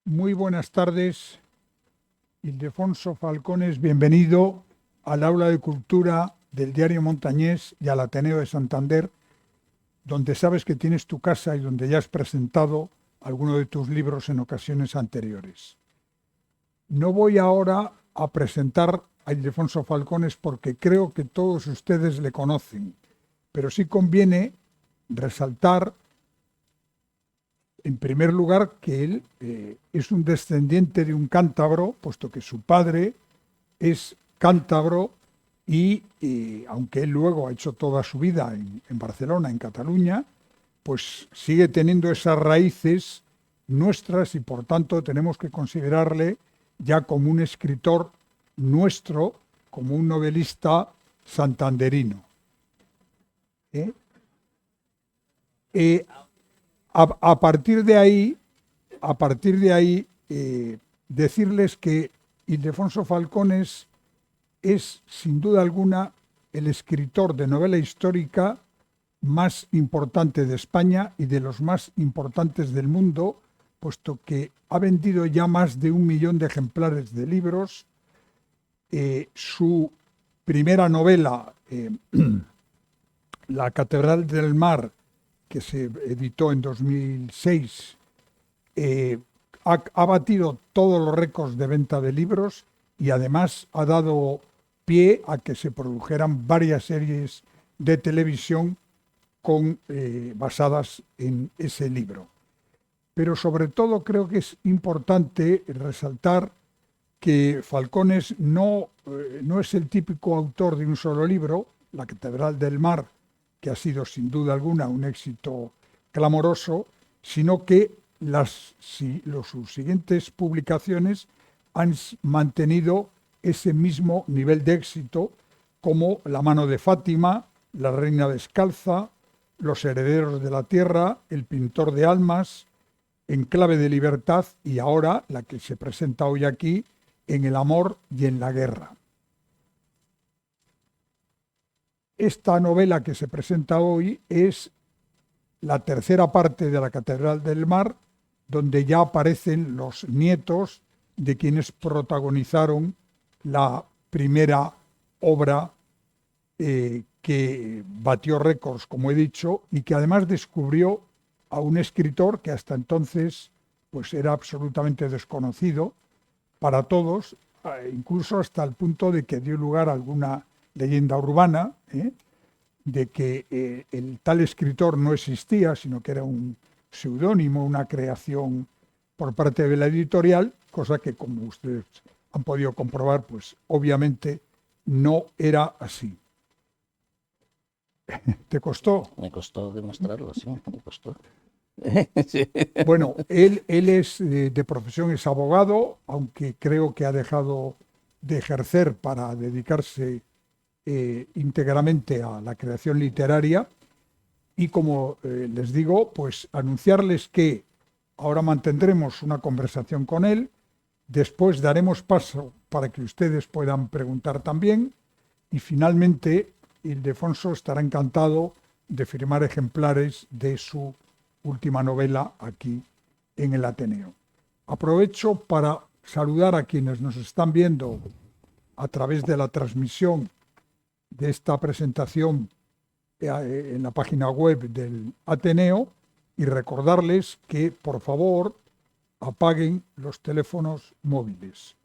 Muy buenas tardes, Ildefonso Falcones, bienvenido al Aula de Cultura del Diario Montañés y al Ateneo de Santander, donde sabes que tienes tu casa y donde ya has presentado alguno de tus libros en ocasiones anteriores. No voy ahora a presentar a Ildefonso Falcones porque creo que todos ustedes le conocen, pero sí conviene resaltar en primer lugar que él es un descendiente de un cántabro, puesto que su padre es cántabro y aunque él luego ha hecho toda su vida en Barcelona, en Cataluña, pues sigue teniendo esas raíces nuestras y por tanto tenemos que considerarle ya como un escritor nuestro, como un novelista santanderino. ¿eh? Eh, a partir de ahí, decirles que Ildefonso Falcones es, sin duda alguna, el escritor de novela histórica más importante de España y de los más importantes del mundo, puesto que ha vendido ya más de 1 millón de ejemplares de libros. Su primera novela, La Catedral del Mar, que se editó en 2006, ha batido todos los récords de venta de libros y además ha dado pie a que se produjeran varias series de televisión basadas en ese libro. Pero sobre todo creo que es importante resaltar que Falcones no es el típico autor de un solo libro, La Catedral del Mar, que ha sido sin duda alguna un éxito clamoroso, sino que sus siguientes publicaciones han mantenido ese mismo nivel de éxito, como La mano de Fátima, La reina descalza, Los herederos de la tierra, El pintor de almas, En clave de libertad y ahora la que se presenta hoy aquí, En el amor y en la guerra. Esta novela que se presenta hoy es la tercera parte de La Catedral del Mar, donde ya aparecen los nietos de quienes protagonizaron la primera obra que batió récords, como he dicho, y que además descubrió a un escritor que hasta entonces pues era absolutamente desconocido para todos, incluso hasta el punto de que dio lugar a alguna leyenda urbana, de que el tal escritor no existía, sino que era un seudónimo, una creación por parte de la editorial, cosa que, como ustedes han podido comprobar, pues obviamente no era así. ¿Te costó? Me costó demostrarlo, sí, me costó. Sí. Bueno, él es de profesión es abogado, aunque creo que ha dejado de ejercer para dedicarse íntegramente a la creación literaria. Y como les digo, pues anunciarles que ahora mantendremos una conversación con él, después daremos paso para que ustedes puedan preguntar también y finalmente Ildefonso estará encantado de firmar ejemplares de su última novela aquí en el Ateneo. Aprovecho para saludar a quienes nos están viendo a través de la transmisión de esta presentación en la página web del Ateneo y recordarles que por favor apaguen los teléfonos móviles,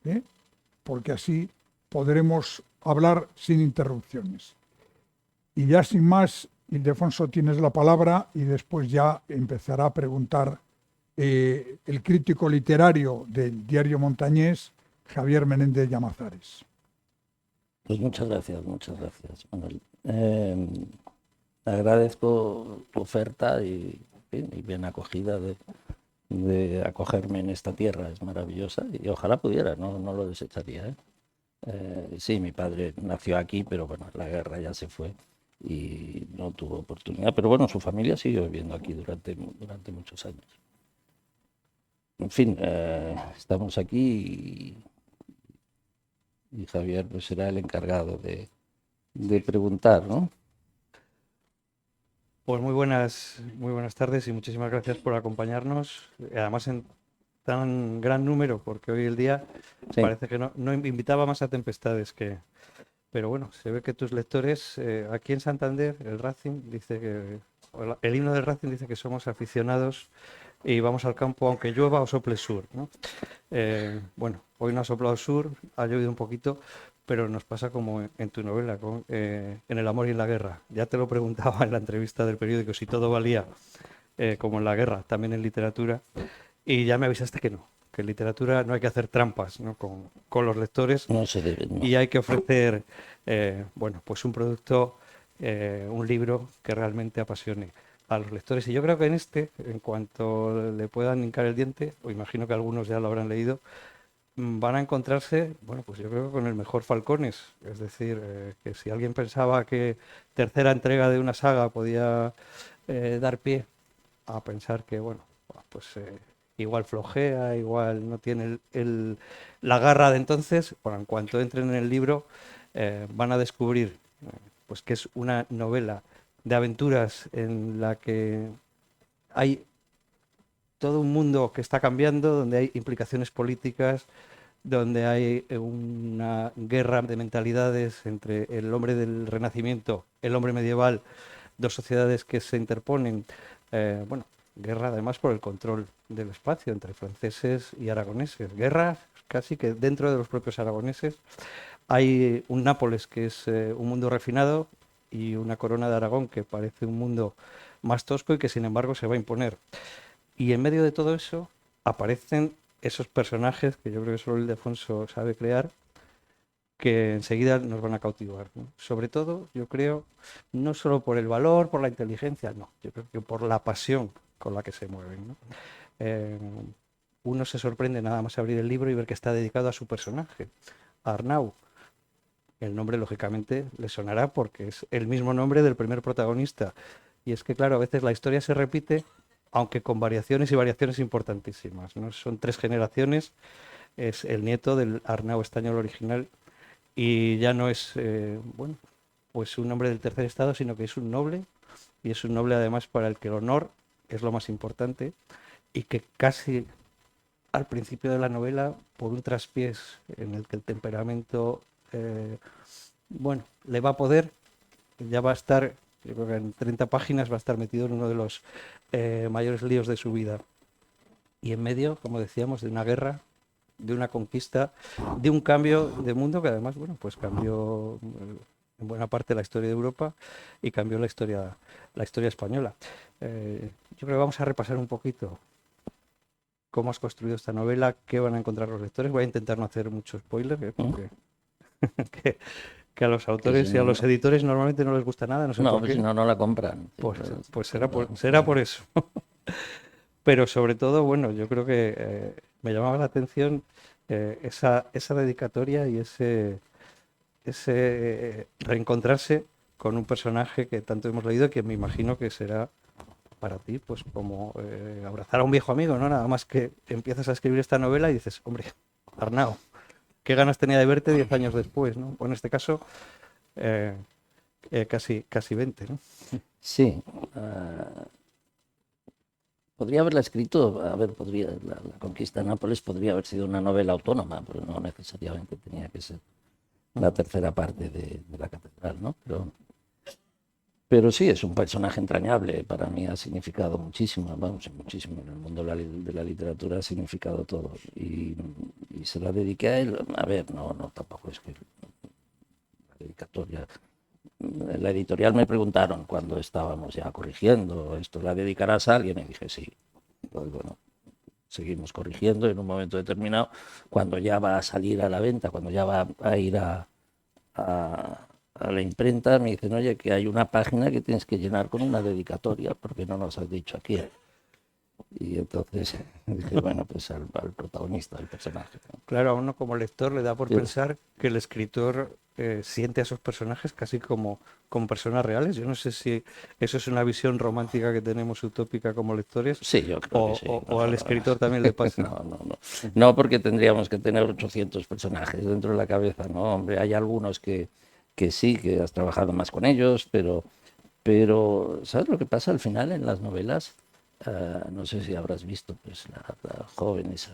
porque así podremos hablar sin interrupciones. Y ya sin más, Ildefonso, tienes la palabra y después ya empezará a preguntar el crítico literario del Diario Montañés, Javier Menéndez Llamazares. Pues muchas gracias, Manuel. Agradezco tu oferta y bien acogida de acogerme en esta tierra, es maravillosa y ojalá pudiera, no lo desecharía. Sí, mi padre nació aquí, pero bueno, la guerra ya se fue y no tuvo oportunidad, pero bueno, su familia siguió viviendo aquí durante muchos años. En fin, estamos aquí y Javier pues será el encargado de preguntar, ¿no? Pues muy buenas tardes y muchísimas gracias por acompañarnos. Además, tan gran número, porque hoy el día Sí. parece que no invitaba más a tempestades que... Pero bueno, se ve que tus lectores, aquí en Santander, el Racing dice que, o el himno del Racing dice que somos aficionados y vamos al campo aunque llueva o sople sur, ¿no? Bueno, hoy no ha soplado sur, ha llovido un poquito, pero nos pasa como en tu novela, en El amor y en la guerra. Ya te lo preguntaba en la entrevista del periódico si todo valía como en la guerra, también en literatura, y ya me avisaste que en literatura no hay que hacer trampas, ¿no? Con los lectores No se debe, no. y hay que ofrecer, bueno, pues un producto, un libro que realmente apasione a los lectores. Y yo creo que en este, en cuanto le puedan hincar el diente, o imagino que algunos ya lo habrán leído, van a encontrarse, bueno, pues yo creo que con el mejor Falcones. Es decir, que si alguien pensaba que tercera entrega de una saga podía dar pie a pensar que, bueno, pues igual flojea, igual no tiene la garra de entonces, bueno, en cuanto entren en el libro van a descubrir pues que es una novela de aventuras en la que hay todo un mundo que está cambiando, donde hay implicaciones políticas, donde hay una guerra de mentalidades entre el hombre del Renacimiento, el hombre medieval, dos sociedades que se interponen, bueno, guerra además por el control del espacio entre franceses y aragoneses, guerra casi que dentro de los propios aragoneses. Hay un Nápoles que es un mundo refinado y una corona de Aragón que parece un mundo más tosco y que sin embargo se va a imponer. Y en medio de todo eso aparecen esos personajes que yo creo que solo Ildefonso sabe crear, que enseguida nos van a cautivar, ¿no? Sobre todo, yo creo, no solo por el valor, por la inteligencia, no, yo creo que por la pasión con la que se mueven, ¿no? Eh, Uno se sorprende nada más abrir el libro y ver que está dedicado a su personaje, a Arnau. El nombre, lógicamente, le sonará porque es el mismo nombre del primer protagonista. Y es que, claro, a veces la historia se repite, aunque con variaciones y variaciones importantísimas, ¿no? Son tres generaciones, es el nieto del Arnau español original y ya no es, bueno, pues un hombre del tercer estado, sino que es un noble, y es un noble además para el que el honor es lo más importante, y que casi al principio de la novela, por un traspiés en el que el temperamento, bueno, le va a poder, ya va a estar, yo creo que en 30 páginas va a estar metido en uno de los mayores líos de su vida. Y en medio, como decíamos, de una guerra, de una conquista, de un cambio de mundo que además, bueno, pues cambió en buena parte la historia de Europa y cambió la historia española. Yo creo que vamos a repasar un poquito cómo has construido esta novela, qué van a encontrar los lectores. Voy a intentar no hacer mucho spoiler, porque que a los Que autores si y a no, los editores normalmente no les gusta nada, no sé no, por pues si qué. no, no la compran. Pues será por eso. Pero sobre todo, bueno, yo creo que me llamaba la atención esa dedicatoria y ese reencontrarse con un personaje que tanto hemos leído, que me imagino que será para ti, pues como abrazar a un viejo amigo, ¿no? Nada más que empiezas a escribir esta novela y dices, hombre, Arnau, qué ganas tenía de verte 10 años después, ¿no? O en este caso, eh, casi 20, ¿no? Sí. Podría haberla escrito, a ver, la conquista de Nápoles podría haber sido una novela autónoma, pero no necesariamente tenía que ser la tercera parte de la catedral, ¿no? Pero sí, es un personaje entrañable, para mí ha significado muchísimo, vamos, muchísimo, en el mundo de la literatura ha significado todo, y se la dediqué a él. A ver, no, tampoco es que la dedicatoria... En la editorial me preguntaron cuando estábamos ya corrigiendo, ¿esto la dedicarás a alguien? Y dije, sí. Pues bueno, seguimos corrigiendo y en un momento determinado, cuando ya va a salir a la venta, cuando ya va a ir a la imprenta, me dicen, oye, que hay una página que tienes que llenar con una dedicatoria, porque no nos has dicho a quién. Y entonces dije, bueno, pues al protagonista, al personaje, ¿no? Claro, a uno como lector le da por Sí. pensar que el escritor siente a esos personajes casi como personas reales. Yo no sé si eso es una visión romántica que tenemos utópica como lectores, Sí, yo creo que sí. o al escritor también le pasa. No, porque tendríamos que tener 800 personajes dentro de la cabeza, ¿no? Hombre, hay algunos que sí, que has trabajado más con ellos, pero ¿sabes lo que pasa al final en las novelas? no sé si habrás visto pues la joven esa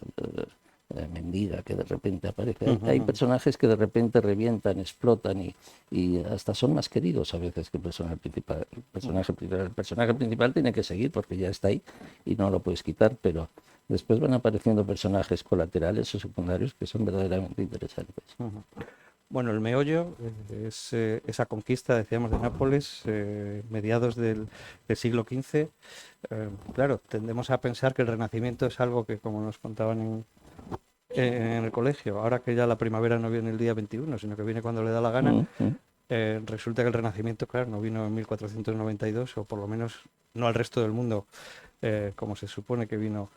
mendiga que de repente aparece. Hay personajes que de repente revientan, explotan y hasta son más queridos a veces que el personaje principal. El personaje principal tiene que seguir porque ya está ahí y no lo puedes quitar, pero después van apareciendo personajes colaterales o secundarios que son verdaderamente interesantes. Bueno, el meollo es esa conquista, decíamos, de Nápoles, mediados del siglo XV. Claro, tendemos a pensar que el Renacimiento es algo que, como nos contaban en el colegio, ahora que ya la primavera no viene el día 21, sino que viene cuando le da la gana, resulta que el Renacimiento, claro, no vino en 1492, o por lo menos no al resto del mundo, como se supone que vino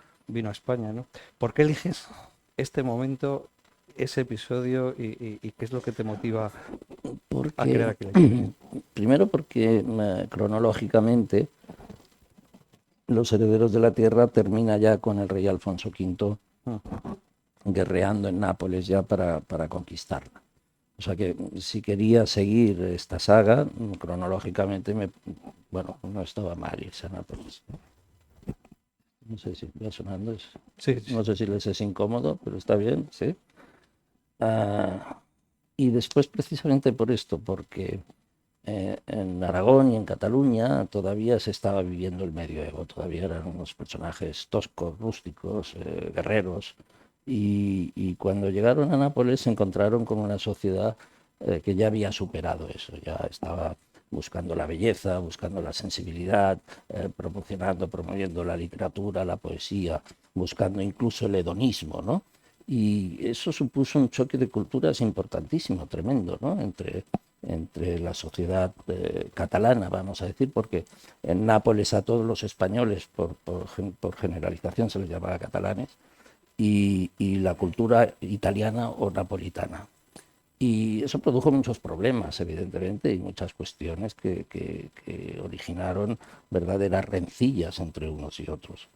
a España, ¿no? ¿Por qué eliges este momento, ese episodio y qué es lo que te motiva a crear aquí la historia? Primero porque cronológicamente Los Herederos de la Tierra termina ya con el rey Alfonso V guerreando en Nápoles ya para conquistarla. O sea que si quería seguir esta saga, cronológicamente, bueno, no estaba mal irse a Nápoles. No sé si va sonando, Sí. No sé si les es incómodo, pero está bien, sí. Y después precisamente por esto, porque en Aragón y en Cataluña todavía se estaba viviendo el medioevo, todavía eran unos personajes toscos, rústicos, guerreros, y cuando llegaron a Nápoles se encontraron con una sociedad que ya había superado eso, ya estaba buscando la belleza, buscando la sensibilidad, promoviendo la literatura, la poesía, buscando incluso el hedonismo, ¿no? Y eso supuso un choque de culturas importantísimo, tremendo, ¿no? Entre la sociedad catalana, vamos a decir, porque en Nápoles a todos los españoles, por generalización, se les llamaba catalanes, y la cultura italiana o napolitana. Y eso produjo muchos problemas, evidentemente, y muchas cuestiones que originaron verdaderas rencillas entre unos y otros.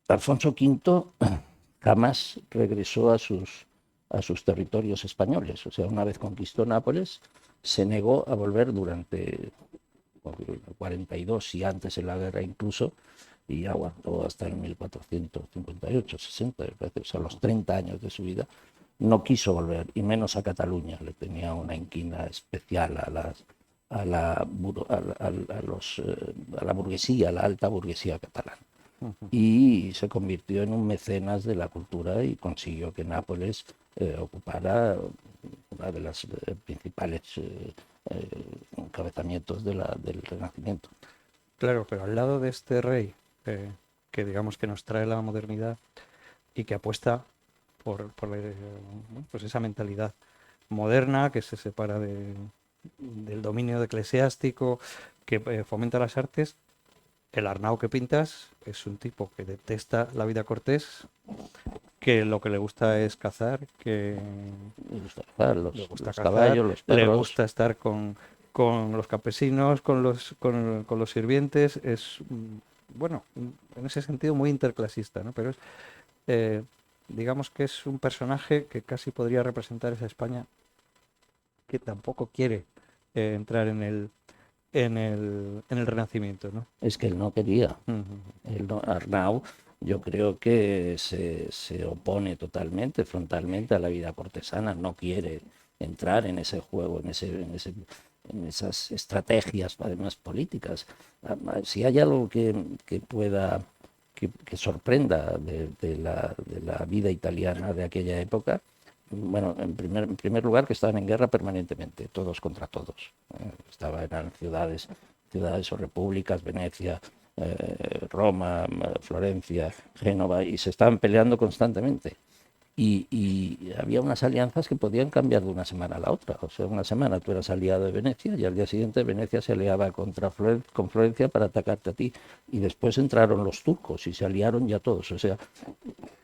Alfonso V jamás regresó a sus territorios españoles. O sea, una vez conquistó Nápoles, se negó a volver durante el 42 y antes en la guerra incluso, y aguantó hasta el 1458, 60, o sea, los 30 años de su vida. No quiso volver, y menos a Cataluña. Le tenía una inquina especial a la burguesía, a la alta burguesía catalana. Y se convirtió en un mecenas de la cultura y consiguió que Nápoles ocupara una de las principales encabezamientos del Renacimiento. Claro, pero al lado de este rey, que digamos que nos trae la modernidad y que apuesta por pues esa mentalidad moderna que se separa del dominio eclesiástico, que fomenta las artes, el Arnau que pintas es un tipo que detesta la vida cortés, que lo que le gusta es cazar, que le gusta cazar, le gusta los cazar, caballos, los perros. le gusta estar con los campesinos, con los sirvientes. Es, bueno, en ese sentido muy interclasista, ¿no? Pero es, digamos que es un personaje que casi podría representar esa España que tampoco quiere entrar en el Renacimiento, ¿no? Es que él no quería. Arnau, yo creo que se opone totalmente, frontalmente a la vida cortesana, no quiere entrar en ese juego, en esas estrategias, además políticas. Si hay algo que sorprenda de la vida italiana de aquella época, bueno, en primer lugar que estaban en guerra permanentemente, todos contra todos. Eran ciudades o repúblicas, Venecia, Roma, Florencia, Génova, y se estaban peleando constantemente. Y había unas alianzas que podían cambiar de una semana a la otra. O sea, una semana tú eras aliado de Venecia y al día siguiente Venecia se aliaba con Florencia para atacarte a ti. Y después entraron los turcos y se aliaron ya todos. O sea,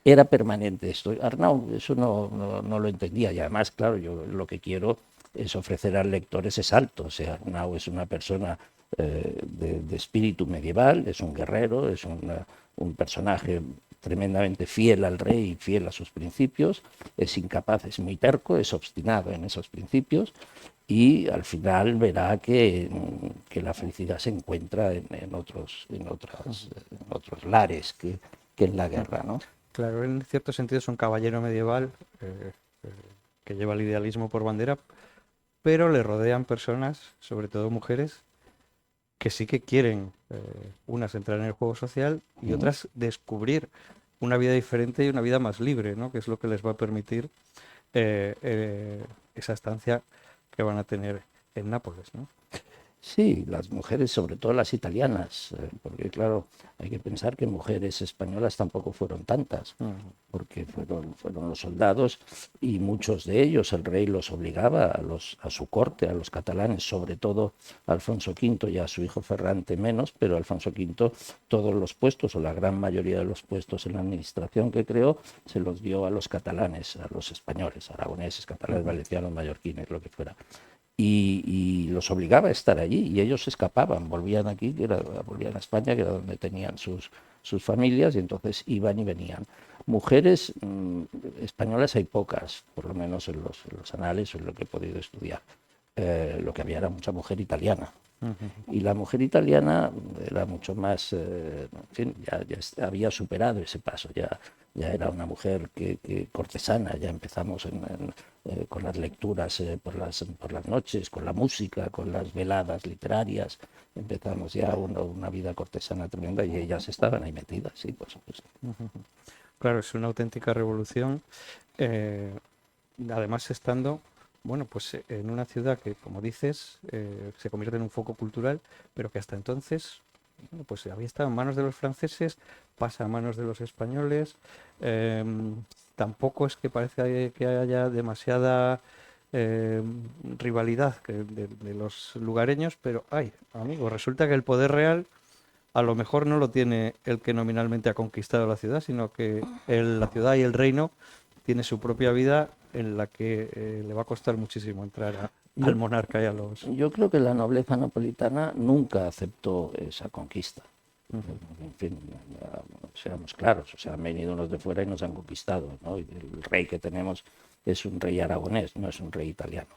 era permanente esto. Arnau eso no lo entendía. Y además, claro, yo lo que quiero es ofrecer al lector ese salto. O sea, Arnau es una persona de espíritu medieval, es un guerrero, es un personaje tremendamente fiel al rey y fiel a sus principios, es incapaz, es muy terco, es obstinado en esos principios y al final verá que la felicidad se encuentra en otros lares que en la guerra, ¿no? Claro, en cierto sentido es un caballero medieval que lleva el idealismo por bandera, pero le rodean personas, sobre todo mujeres, que sí que quieren, unas entrar en el juego social y otras descubrir una vida diferente y una vida más libre, ¿no? Que es lo que les va a permitir esa estancia que van a tener en Nápoles, ¿no? Sí, las mujeres, sobre todo las italianas, porque claro, hay que pensar que mujeres españolas tampoco fueron tantas, porque fueron los soldados y muchos de ellos el rey los obligaba a su corte, a los catalanes, sobre todo a Alfonso V y a su hijo Ferrante menos, pero Alfonso V todos los puestos o la gran mayoría de los puestos en la administración que creó se los dio a los catalanes, a los españoles, aragoneses, catalanes, valencianos, mallorquines, lo que fuera. Y los obligaba a estar allí y ellos escapaban, volvían aquí, volvían a España, que era donde tenían sus familias, y entonces iban y venían. Mujeres españolas hay pocas, por lo menos en los anales o en lo que he podido estudiar. Lo que había era mucha mujer italiana. Y la mujer italiana era mucho más, en fin, ya había superado ese paso, ya era una mujer cortesana, ya empezamos con las lecturas por las noches, con la música, con las veladas literarias, empezamos ya una vida cortesana tremenda y ellas estaban ahí metidas, sí, por supuesto. Claro, es una auténtica revolución, además estando, bueno, pues en una ciudad que, como dices, se convierte en un foco cultural, pero que hasta entonces, bueno, pues había estado en manos de los franceses, pasa a manos de los españoles. Tampoco es que parece que haya demasiada rivalidad de los lugareños, pero ay, amigo, resulta que el poder real a lo mejor no lo tiene el que nominalmente ha conquistado la ciudad, sino que la ciudad y el reino tiene su propia vida en la que le va a costar muchísimo entrar al monarca y a los... Yo creo que la nobleza napolitana nunca aceptó esa conquista. En fin, seamos claros, o sea, han venido unos de fuera y nos han conquistado, ¿no? Y el rey que tenemos es un rey aragonés, no es un rey italiano.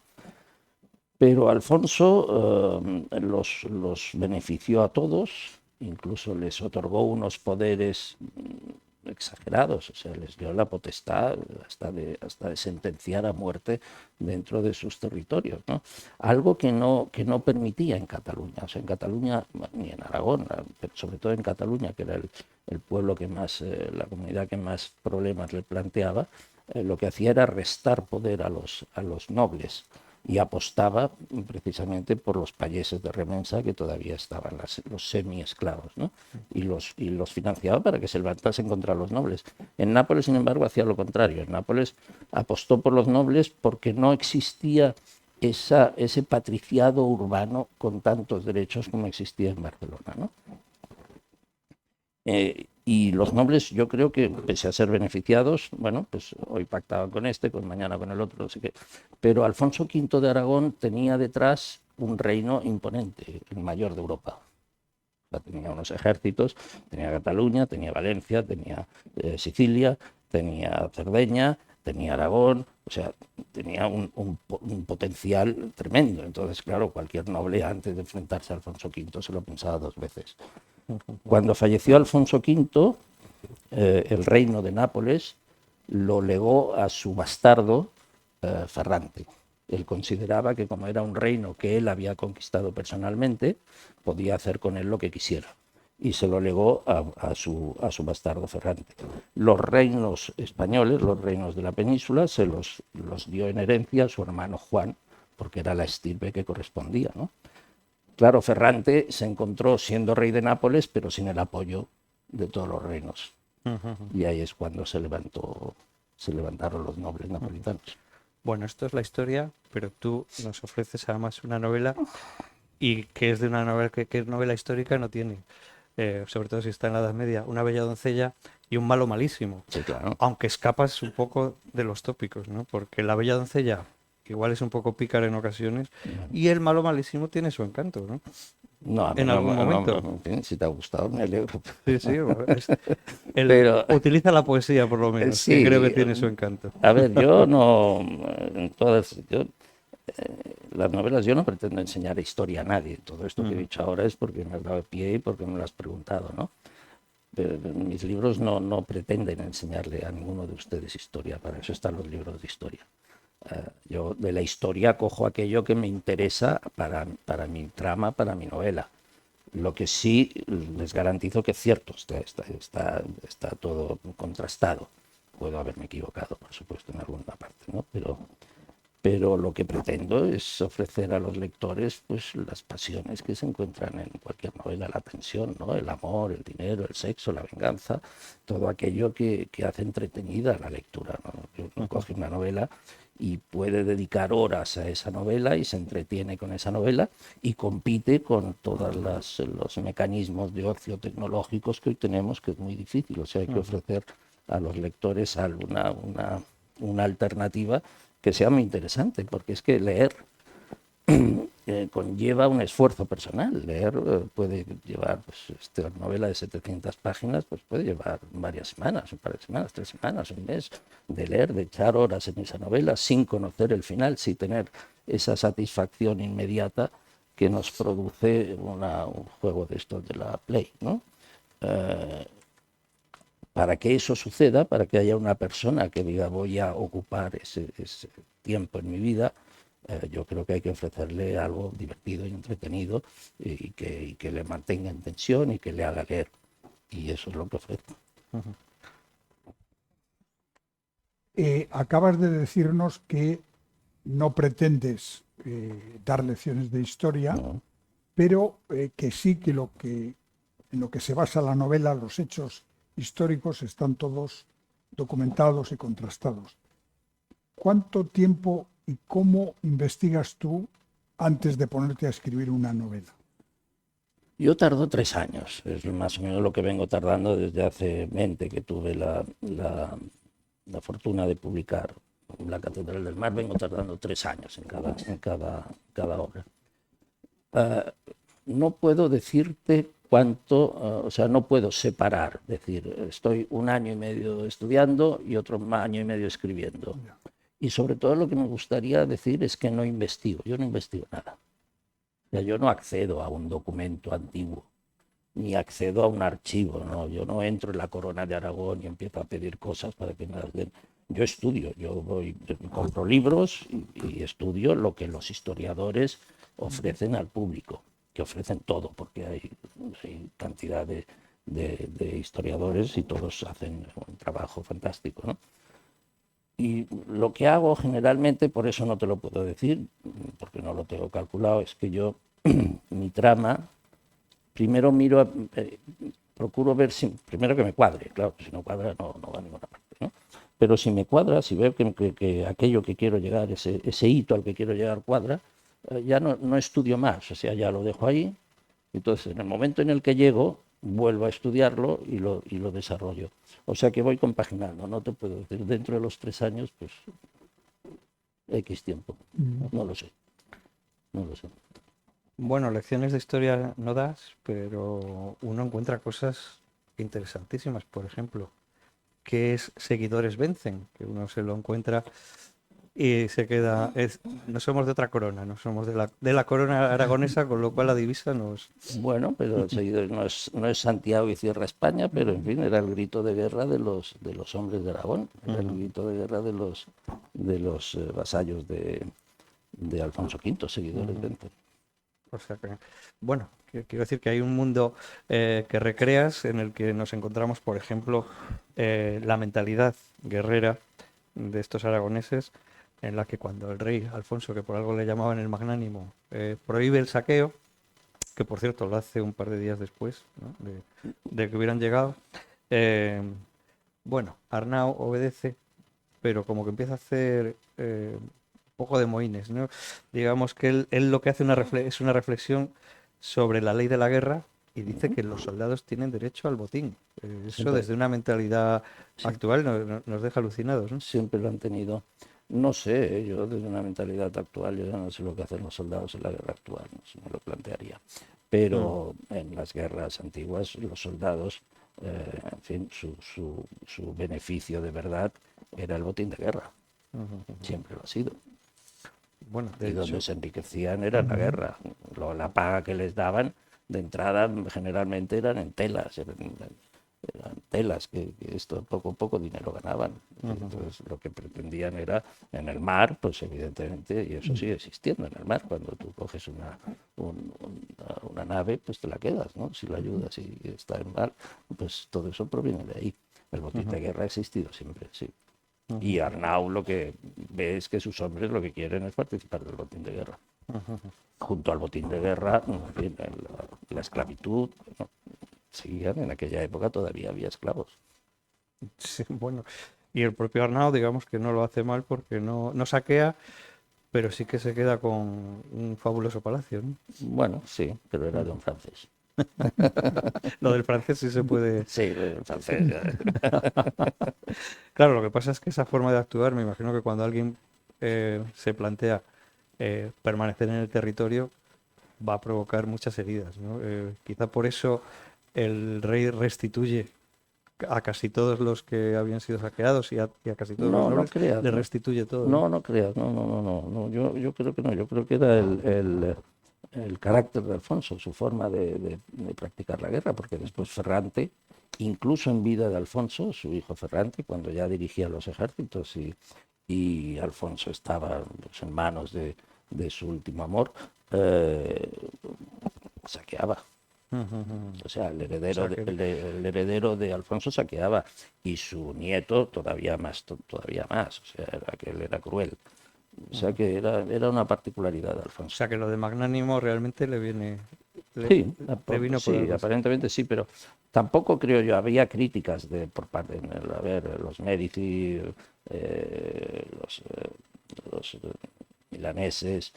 Pero Alfonso los benefició a todos, incluso les otorgó unos poderes exagerados, o sea, les dio la potestad hasta de sentenciar a muerte dentro de sus territorios, ¿no? Algo que no permitía en Cataluña, o sea, en Cataluña ni en Aragón, pero sobre todo en Cataluña, que era el pueblo que más, la comunidad que más problemas le planteaba, lo que hacía era restar poder a los nobles y apostaba precisamente por los payeses de remensa que todavía estaban, los semi-esclavos, ¿no? y los financiaba para que se levantasen contra los nobles. En Nápoles, sin embargo, hacía lo contrario. En Nápoles apostó por los nobles porque no existía ese patriciado urbano con tantos derechos como existía en Barcelona, ¿no? Y los nobles, yo creo que, pese a ser beneficiados, bueno, pues hoy pactaban con este, pues mañana con el otro, no sé qué. Pero Alfonso V de Aragón tenía detrás un reino imponente, el mayor de Europa. O sea, tenía unos ejércitos, tenía Cataluña, tenía Valencia, tenía Sicilia, tenía Cerdeña, tenía Aragón, o sea, tenía un potencial tremendo. Entonces, claro, cualquier noble antes de enfrentarse a Alfonso V se lo pensaba dos veces. Cuando falleció Alfonso V, el reino de Nápoles lo legó a su bastardo Ferrante. Él consideraba que como era un reino que él había conquistado personalmente, podía hacer con él lo que quisiera. Y se lo legó a su bastardo Ferrante. Los reinos españoles, los reinos de la península, se los dio en herencia a su hermano Juan, porque era la estirpe que correspondía, ¿no? Claro, Ferrante se encontró siendo rey de Nápoles, pero sin el apoyo de todos los reinos. Y ahí es cuando se levantaron los nobles napolitanos. Bueno, esto es la historia, pero tú nos ofreces además una novela y que es de una novela que novela histórica no tiene, sobre todo si está en la Edad Media, una bella doncella y un malo malísimo. Sí, claro. Aunque escapas un poco de los tópicos, ¿no? Porque la bella doncella igual es un poco pícara en ocasiones y el malo malísimo tiene su encanto, ¿no? No, a mí en no, algún momento. en fin, si te ha gustado, me alegro. Sí, sí, Pero utiliza la poesía por lo menos, que creo que sí, tiene su encanto. a ver, yo no, en todas, las novelas, yo no pretendo enseñar historia a nadie. Todo esto que he dicho ahora es porque me has dado pie y porque me lo has preguntado, ¿no? Pero mis libros no pretenden enseñarle a ninguno de ustedes historia, para eso están los libros de historia. Yo de la historia cojo aquello que me interesa para mi trama, para mi novela. Lo que sí les garantizo que es cierto, está todo contrastado. Puedo haberme equivocado, por supuesto, en alguna parte, ¿no? Pero lo que pretendo es ofrecer a los lectores pues, las pasiones que se encuentran en cualquier novela, la tensión, ¿no? El amor, el dinero, el sexo, la venganza, todo aquello que hace entretenida la lectura, ¿no? Uno coge una novela y puede dedicar horas a esa novela y se entretiene con esa novela y compite con todos los mecanismos de ocio tecnológicos que hoy tenemos, que es muy difícil. O sea, hay que ofrecer a los lectores una alternativa que sea muy interesante, porque es que leer conlleva un esfuerzo personal. Leer puede llevar, pues, esta novela de 700 páginas, pues puede llevar varias semanas, un par de semanas, 3 semanas, un mes, de leer, de echar horas en esa novela sin conocer el final, sin tener esa satisfacción inmediata que nos produce un juego de estos de la Play, ¿no? Para que eso suceda, para que haya una persona que diga voy a ocupar ese tiempo en mi vida, yo creo que hay que ofrecerle algo divertido y entretenido y que le mantenga en tensión y que le haga leer. Y eso es lo que ofrezco. Acabas de decirnos que no pretendes dar lecciones de historia, ¿No? pero que sí que en lo que se basa la novela, los hechos históricos están todos documentados y contrastados. ¿Cuánto tiempo y cómo investigas tú antes de ponerte a escribir una novela? Yo tardo 3 años, es más o menos lo que vengo tardando desde hace 20, que tuve la fortuna de publicar La Catedral del Mar. Vengo tardando 3 años en cada obra. No puedo decirte cuánto, o sea, no puedo separar, decir, estoy 1 año y medio estudiando y otro año y medio escribiendo. Y sobre todo lo que me gustaría decir es que no investigo, yo no investigo nada. O sea, yo no accedo a un documento antiguo, ni accedo a un archivo, ¿no? Yo no entro en la Corona de Aragón y empiezo a pedir cosas para que me las den. Yo estudio, compro libros y estudio lo que los historiadores ofrecen al público, que ofrecen todo, porque hay cantidad de historiadores y todos hacen un trabajo fantástico, ¿no? Y lo que hago generalmente, por eso no te lo puedo decir, porque no lo tengo calculado, es que yo, mi trama, primero procuro ver primero que me cuadre, claro, que si no cuadra no va a ninguna parte, ¿no? Pero si me cuadra, si veo que aquello que quiero llegar, ese hito al que quiero llegar cuadra, ya no estudio más, o sea, ya lo dejo ahí. Entonces, en el momento en el que llego, vuelvo a estudiarlo y lo desarrollo. O sea que voy compaginando, no te puedo decir, dentro de los 3 años, pues, X tiempo, no lo sé, no lo sé. Bueno, lecciones de historia no das, pero uno encuentra cosas interesantísimas. Por ejemplo, ¿qué es Seguidores Vencen? Que uno se lo encuentra y se queda. No somos de otra corona, no somos de la corona aragonesa, con lo cual la divisa nos. Bueno, pero seguido no es Santiago y cierra España, pero en fin, era el grito de guerra de los hombres de Aragón, era el grito de guerra de los vasallos de Alfonso V, Seguidores Vencen. O sea que, bueno, quiero decir que hay un mundo que recreas en el que nos encontramos, por ejemplo, la mentalidad guerrera de estos aragoneses, en la que cuando el rey Alfonso, que por algo le llamaban el magnánimo, prohíbe el saqueo, que por cierto lo hace un par de días después, ¿no? de que hubieran llegado, bueno, Arnau obedece, pero como que empieza a hacer poco de mohines, ¿no? Digamos que él lo que hace es una reflexión sobre la ley de la guerra y dice que los soldados tienen derecho al botín. Eso Siempre, desde una mentalidad sí, actual nos deja alucinados, ¿no? siempre lo han tenido. No sé, yo desde una mentalidad actual, yo ya no sé lo que hacen los soldados en la guerra actual, no se me lo plantearía. pero en las guerras antiguas los soldados, en fin, su beneficio de verdad era el botín de guerra, siempre lo ha sido. Bueno, Y de donde hecho, se enriquecían era en la guerra. La paga que les daban de entrada generalmente eran en telas, eran telas que esto poco dinero ganaban. Entonces lo que pretendían era en el mar, pues evidentemente, y eso sigue existiendo en el mar, cuando tú coges una nave, pues te la quedas, ¿no? Si la ayudas y está en mar, pues todo eso proviene de ahí. El botín de guerra ha existido siempre, sí. Y Arnau lo que ve es que sus hombres lo que quieren es participar del botín de guerra. Junto al botín de guerra, en fin, la esclavitud, ¿no? Seguían, en aquella época todavía había esclavos. sí, bueno, y el propio Arnau, digamos que no lo hace mal porque no saquea, pero sí que se queda con un fabuloso palacio, ¿no? Bueno, sí, pero era de un francés. Lo del francés sí se puede. Sí, de un francés. Claro, lo que pasa es que esa forma de actuar, me imagino que cuando alguien se plantea permanecer en el territorio, va a provocar muchas heridas, ¿no? Quizá por eso el rey restituye a casi todos los que habían sido saqueados y a casi todos los No nobles, creas, les no. restituye todo, ¿no? No creas, no. Yo creo que no. Yo creo que era el carácter de Alfonso, su forma de practicar la guerra, porque después Ferrante, incluso en vida de Alfonso, su hijo Ferrante, cuando ya dirigía los ejércitos y Alfonso estaba, pues, en manos de su último amor, saqueaba. O sea, el O sea que el heredero de Alfonso saqueaba, y su nieto todavía más. O sea, que él era cruel. O sea que era una particularidad de O Alfonso. sea que lo de magnánimo realmente le viene, Sí, le vino por sí, algo así. aparentemente sí, pero tampoco creo yo, había críticas por parte de, a ver, los Medici, los milaneses,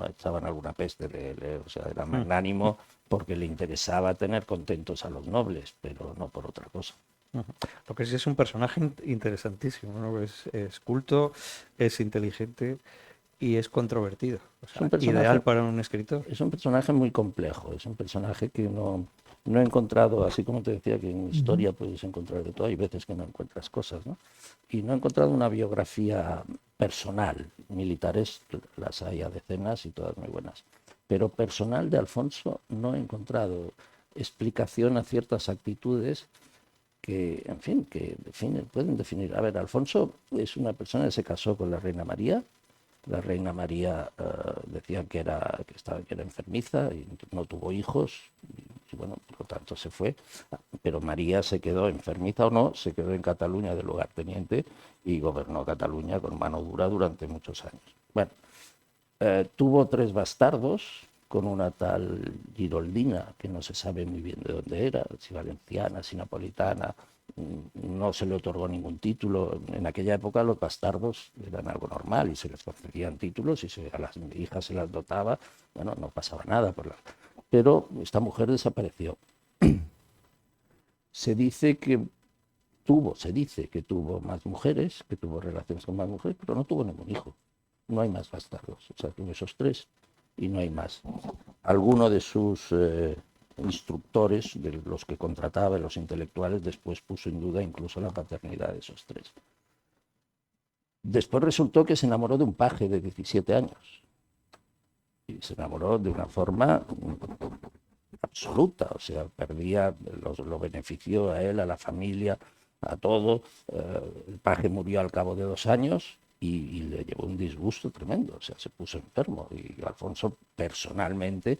echaban alguna peste o sea, era magnánimo porque le interesaba tener contentos a los nobles, pero no por otra cosa. Lo que sí es un personaje interesantísimo, ¿no? Es culto, es inteligente y es controvertido. O Es un sea, personaje ideal para un escritor. Es un personaje muy complejo, es un personaje que no he encontrado, así como te decía que en historia puedes encontrar de todo, hay veces que no encuentras cosas, ¿no? Y no he encontrado una biografía personal. Militares las hay a decenas y todas muy buenas, pero personal de Alfonso no he encontrado explicación a ciertas actitudes que, en fin, pueden definir. A ver, Alfonso es una persona que se casó con la reina María. La reina María decía que era enfermiza y no tuvo hijos, y bueno, por lo tanto se fue. Pero María se quedó, enfermiza o no, se quedó en Cataluña de lugarteniente y gobernó Cataluña con mano dura durante muchos años. Bueno, tuvo 3 bastardos con una tal Giroldina, que no se sabe muy bien de dónde era, si valenciana, si napolitana. No se le otorgó ningún título. En aquella época los bastardos eran algo normal y se les concedían títulos, y a las hijas se las dotaba. Bueno, no pasaba nada. Pero esta mujer desapareció. Se dice que tuvo más mujeres, que tuvo relaciones con más mujeres, pero no tuvo ningún hijo. No hay más bastardos. O sea, tuvo esos 3 y no hay más. Alguno de sus instructores, de los que contrataba, los intelectuales, después puso en duda incluso la paternidad de esos 3. Después resultó que se enamoró de un paje de 17 años. Y se enamoró de una forma absoluta, o sea, lo benefició a él, a la familia, a todo. El paje murió al cabo de 2 años y le llevó un disgusto tremendo, o sea, se puso enfermo, y Alfonso personalmente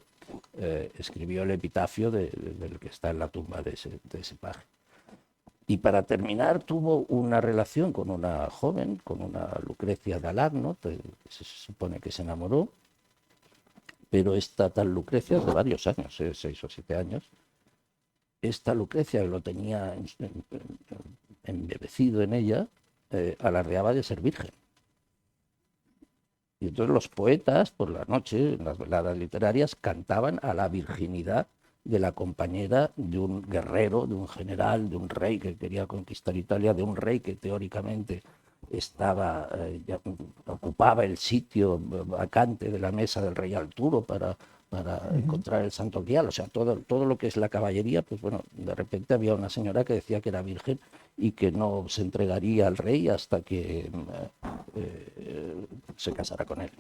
escribió el epitafio del que está en la tumba de ese paje. Y para terminar, tuvo una relación con una joven, con una Lucrecia de Alarno, que se supone que se enamoró, pero esta tal Lucrecia, de varios años, 6 o 7 años, esta Lucrecia, que lo tenía embebecido en ella, alardeaba de ser virgen. Y entonces los poetas, por la noche, en las veladas literarias, cantaban a la virginidad de la compañera de un guerrero, de un general, de un rey que quería conquistar Italia, de un rey que teóricamente ocupaba el sitio vacante de la mesa del rey Arturo para para encontrar el Santo Grial, o sea, todo lo que es la caballería, pues bueno, de repente había una señora que decía que era virgen y que no se entregaría al rey hasta que se casara con él.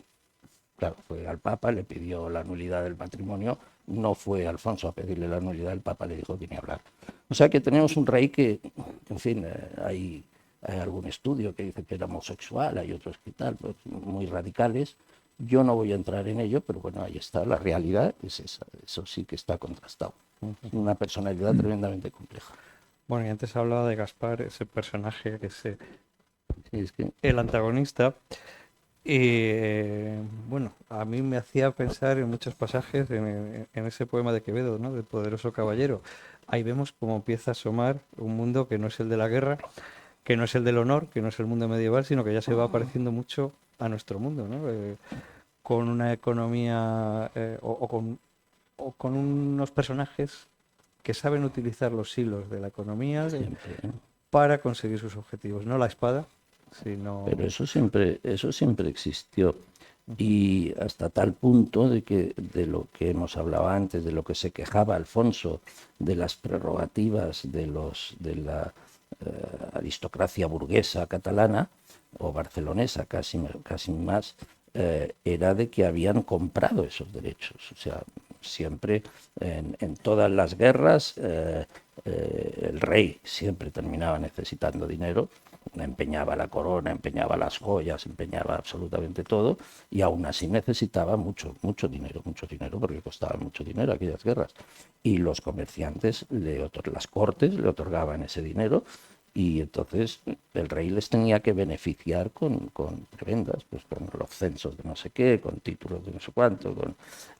Claro, fue al Papa, le pidió la nulidad del matrimonio, no fue Alfonso a pedirle la nulidad, el Papa le dijo que ni hablar. O sea que tenemos un rey que, en fin, hay algún estudio que dice que era homosexual, hay otros que tal, pues muy radicales. Yo no voy a entrar en ello, pero bueno, ahí está, la realidad es esa, eso sí que está contrastado. Una personalidad tremendamente compleja. Bueno, y antes hablaba de Gaspar, ese personaje que es Sí, es que el antagonista. Y bueno, a mí me hacía pensar en muchos pasajes en ese poema de Quevedo, ¿no? Del poderoso caballero. Ahí vemos cómo empieza a asomar un mundo que no es el de la guerra, que no es el del honor, que no es el mundo medieval, sino que ya se va pareciendo mucho a nuestro mundo, ¿no? Con una economía o con unos personajes que saben utilizar los hilos de la economía siempre, ¿eh? para conseguir sus objetivos. No la espada, sino... Pero eso siempre existió. Y hasta tal punto de que de lo que hemos hablado antes, de lo que se quejaba Alfonso, de las prerrogativas de la aristocracia burguesa catalana o barcelonesa, casi más, era de que habían comprado esos derechos. O sea, siempre en todas las guerras el rey siempre terminaba necesitando dinero, empeñaba la corona, empeñaba las joyas, empeñaba absolutamente todo, y aún así necesitaba mucho dinero, porque costaban mucho dinero aquellas guerras. Y los comerciantes, las cortes le otorgaban ese dinero, y entonces el rey les tenía que beneficiar con prebendas, pues con los censos de no sé qué, con títulos de no sé cuánto,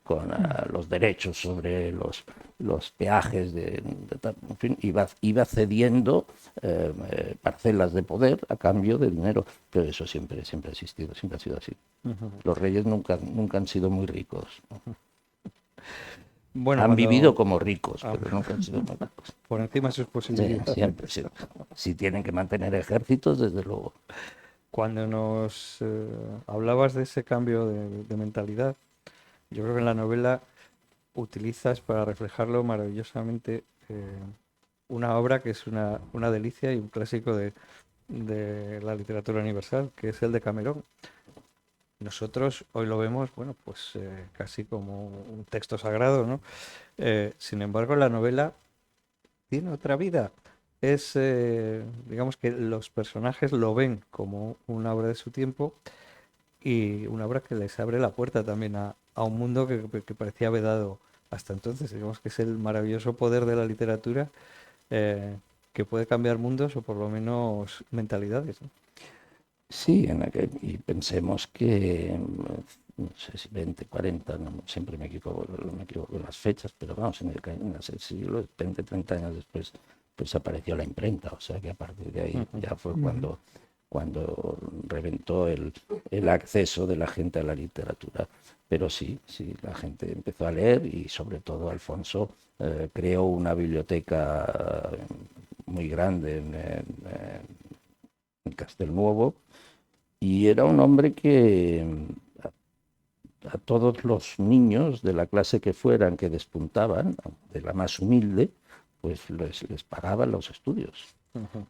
con los derechos sobre los peajes, en fin, iba cediendo parcelas de poder a cambio de dinero, pero eso siempre ha existido, siempre ha sido así. Los reyes nunca han sido muy ricos. Bueno, Han vivido como ricos, Ah, pero nunca han sido muy ricos. por encima de sus Sí, posibilidades. siempre. Si tienen que mantener ejércitos, desde luego. Cuando nos hablabas de ese cambio de mentalidad, yo creo que en la novela utilizas para reflejarlo maravillosamente una obra que es una delicia y un clásico de la literatura universal, que es el de Camerón. Nosotros hoy lo vemos, bueno, pues casi como un texto sagrado, ¿no? Sin embargo, la novela tiene otra vida. Es, digamos que los personajes lo ven como una obra de su tiempo y una obra que les abre la puerta también a un mundo que parecía vedado hasta entonces. Digamos que es el maravilloso poder de la literatura eh, que puede cambiar mundos o por lo menos mentalidades, ¿no? Sí, y pensemos que, no sé si 20, 40, siempre me equivoco en las fechas, pero vamos, en el siglo 20, 30 años después, pues apareció la imprenta, o sea que a partir de ahí ya fue cuando reventó el acceso de la gente a la literatura. Pero sí, la gente empezó a leer y sobre todo Alfonso creó una biblioteca muy grande en Castelnuovo, y era un hombre que a todos los niños de la clase que fueran, que despuntaban, de la más humilde, pues les pagaba los estudios.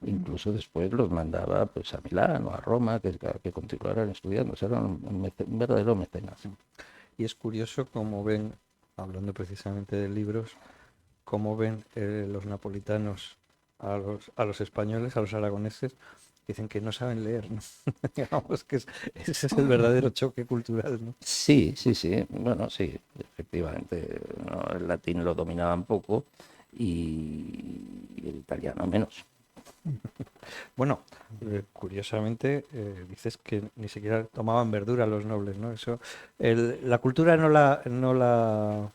Incluso después los mandaba pues a Milán o a Roma, que continuaran estudiando. O sea, era un verdadero mecenas. Y es curioso cómo ven, hablando precisamente de libros, cómo ven los napolitanos a los españoles, a los aragoneses, dicen que no saben leer, ¿no? Digamos que ese es el verdadero choque cultural, ¿no? Sí. Bueno, sí, efectivamente. ¿No? El latín lo dominaban poco y el italiano menos. Bueno, curiosamente dices que ni siquiera tomaban verdura los nobles, ¿no? Eso, la cultura no la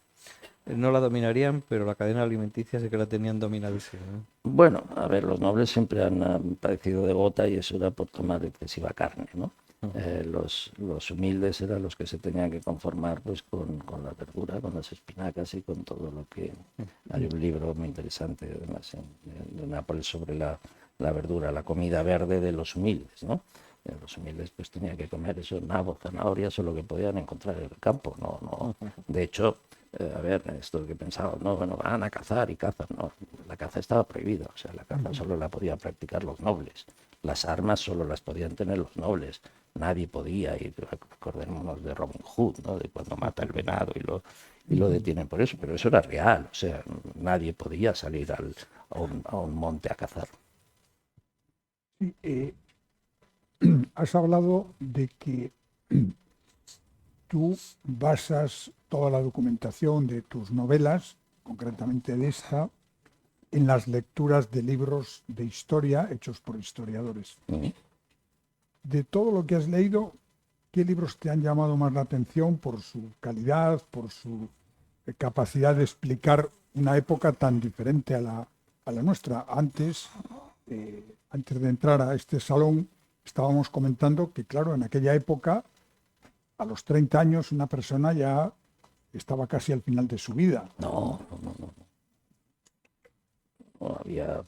dominarían, pero la cadena alimenticia sí que la tenían dominadísima, ¿no? Bueno, a ver, los nobles siempre han padecido de gota y eso era por tomar excesiva carne, ¿no? Los humildes eran los que se tenían que conformar pues con la verdura, con las espinacas y con todo lo que... Hay un libro muy interesante además de Nápoles sobre la verdura, la comida verde de los humildes, ¿no? Los humildes pues tenían que comer eso, nabos, zanahorias o lo que podían encontrar en el campo, no. De hecho, A ver, esto que pensaba, no, bueno, van a cazar y cazan, no, la caza estaba prohibida, o sea, la caza solo la podían practicar los nobles, las armas solo las podían tener los nobles, nadie podía ir, acordémonos de Robin Hood, ¿no? De cuando mata el venado y lo detienen por eso, pero eso era real, o sea, nadie podía salir a un monte a cazar. Sí, has hablado de que tú basas toda la documentación de tus novelas, concretamente de esta, en las lecturas de libros de historia hechos por historiadores. ¿Mm? De todo lo que has leído, ¿qué libros te han llamado más la atención por su calidad, por su capacidad de explicar una época tan diferente a la nuestra? Antes de entrar a este salón, estábamos comentando que, claro, en aquella época, a los 30 años, una persona ya estaba casi al final de su vida. No, no, no, no. No, había,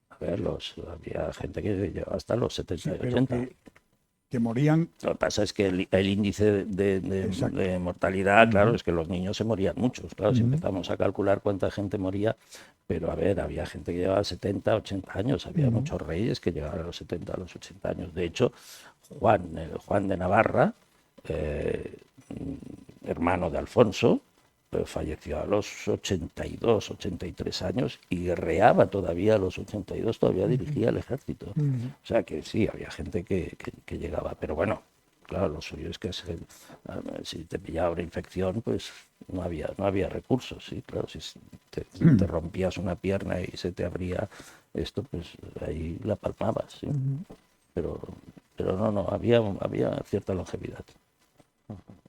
a ver, había gente que llegaba hasta los 70 Sí, y pero 80. que morían. Lo que pasa es que el índice Exacto. de mortalidad, claro, Ujú. es que los niños se morían muchos. Claro, si Ujú. empezamos a calcular cuánta gente moría, pero a ver, había gente que llevaba 70, 80 años, había Ujú. muchos reyes que llegaban a los 70, a los 80 años. De hecho, Juan de Navarra, eh, hermano de Alfonso, falleció a los 82, 83 años y guerreaba todavía a los 82, todavía dirigía el ejército. Ujú. O sea que sí, había gente que llegaba, pero bueno, claro, lo suyo es que si te pillaba una infección, pues no había recursos, sí, claro, si te rompías una pierna y se te abría esto, pues ahí la palmabas, sí. Pero, pero no, había cierta longevidad.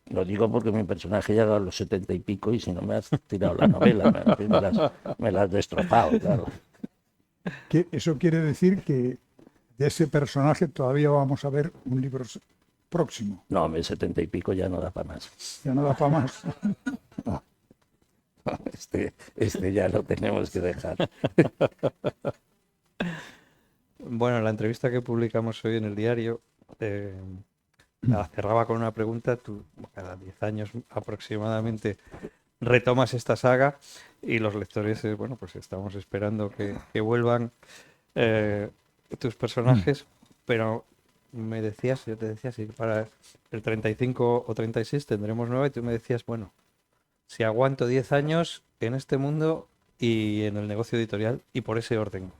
Lo digo porque mi personaje llega a los 70 y pico y si no me has tirado la novela, me la has destrozado, claro. Eso quiere decir que de ese personaje todavía vamos a ver un libro próximo. No, mi 70 y pico ya no da para más. Ya no da para más. Este ya lo tenemos que dejar. Bueno, la entrevista que publicamos hoy en el diario la cerraba con una pregunta. Tú, cada 10 años aproximadamente, retomas esta saga y los lectores, bueno, pues estamos esperando que vuelvan eh, tus personajes, pero yo te decía, si para el 35 o 36 tendremos nueva y tú me decías, bueno, si aguanto 10 años en este mundo y en el negocio editorial y por ese orden.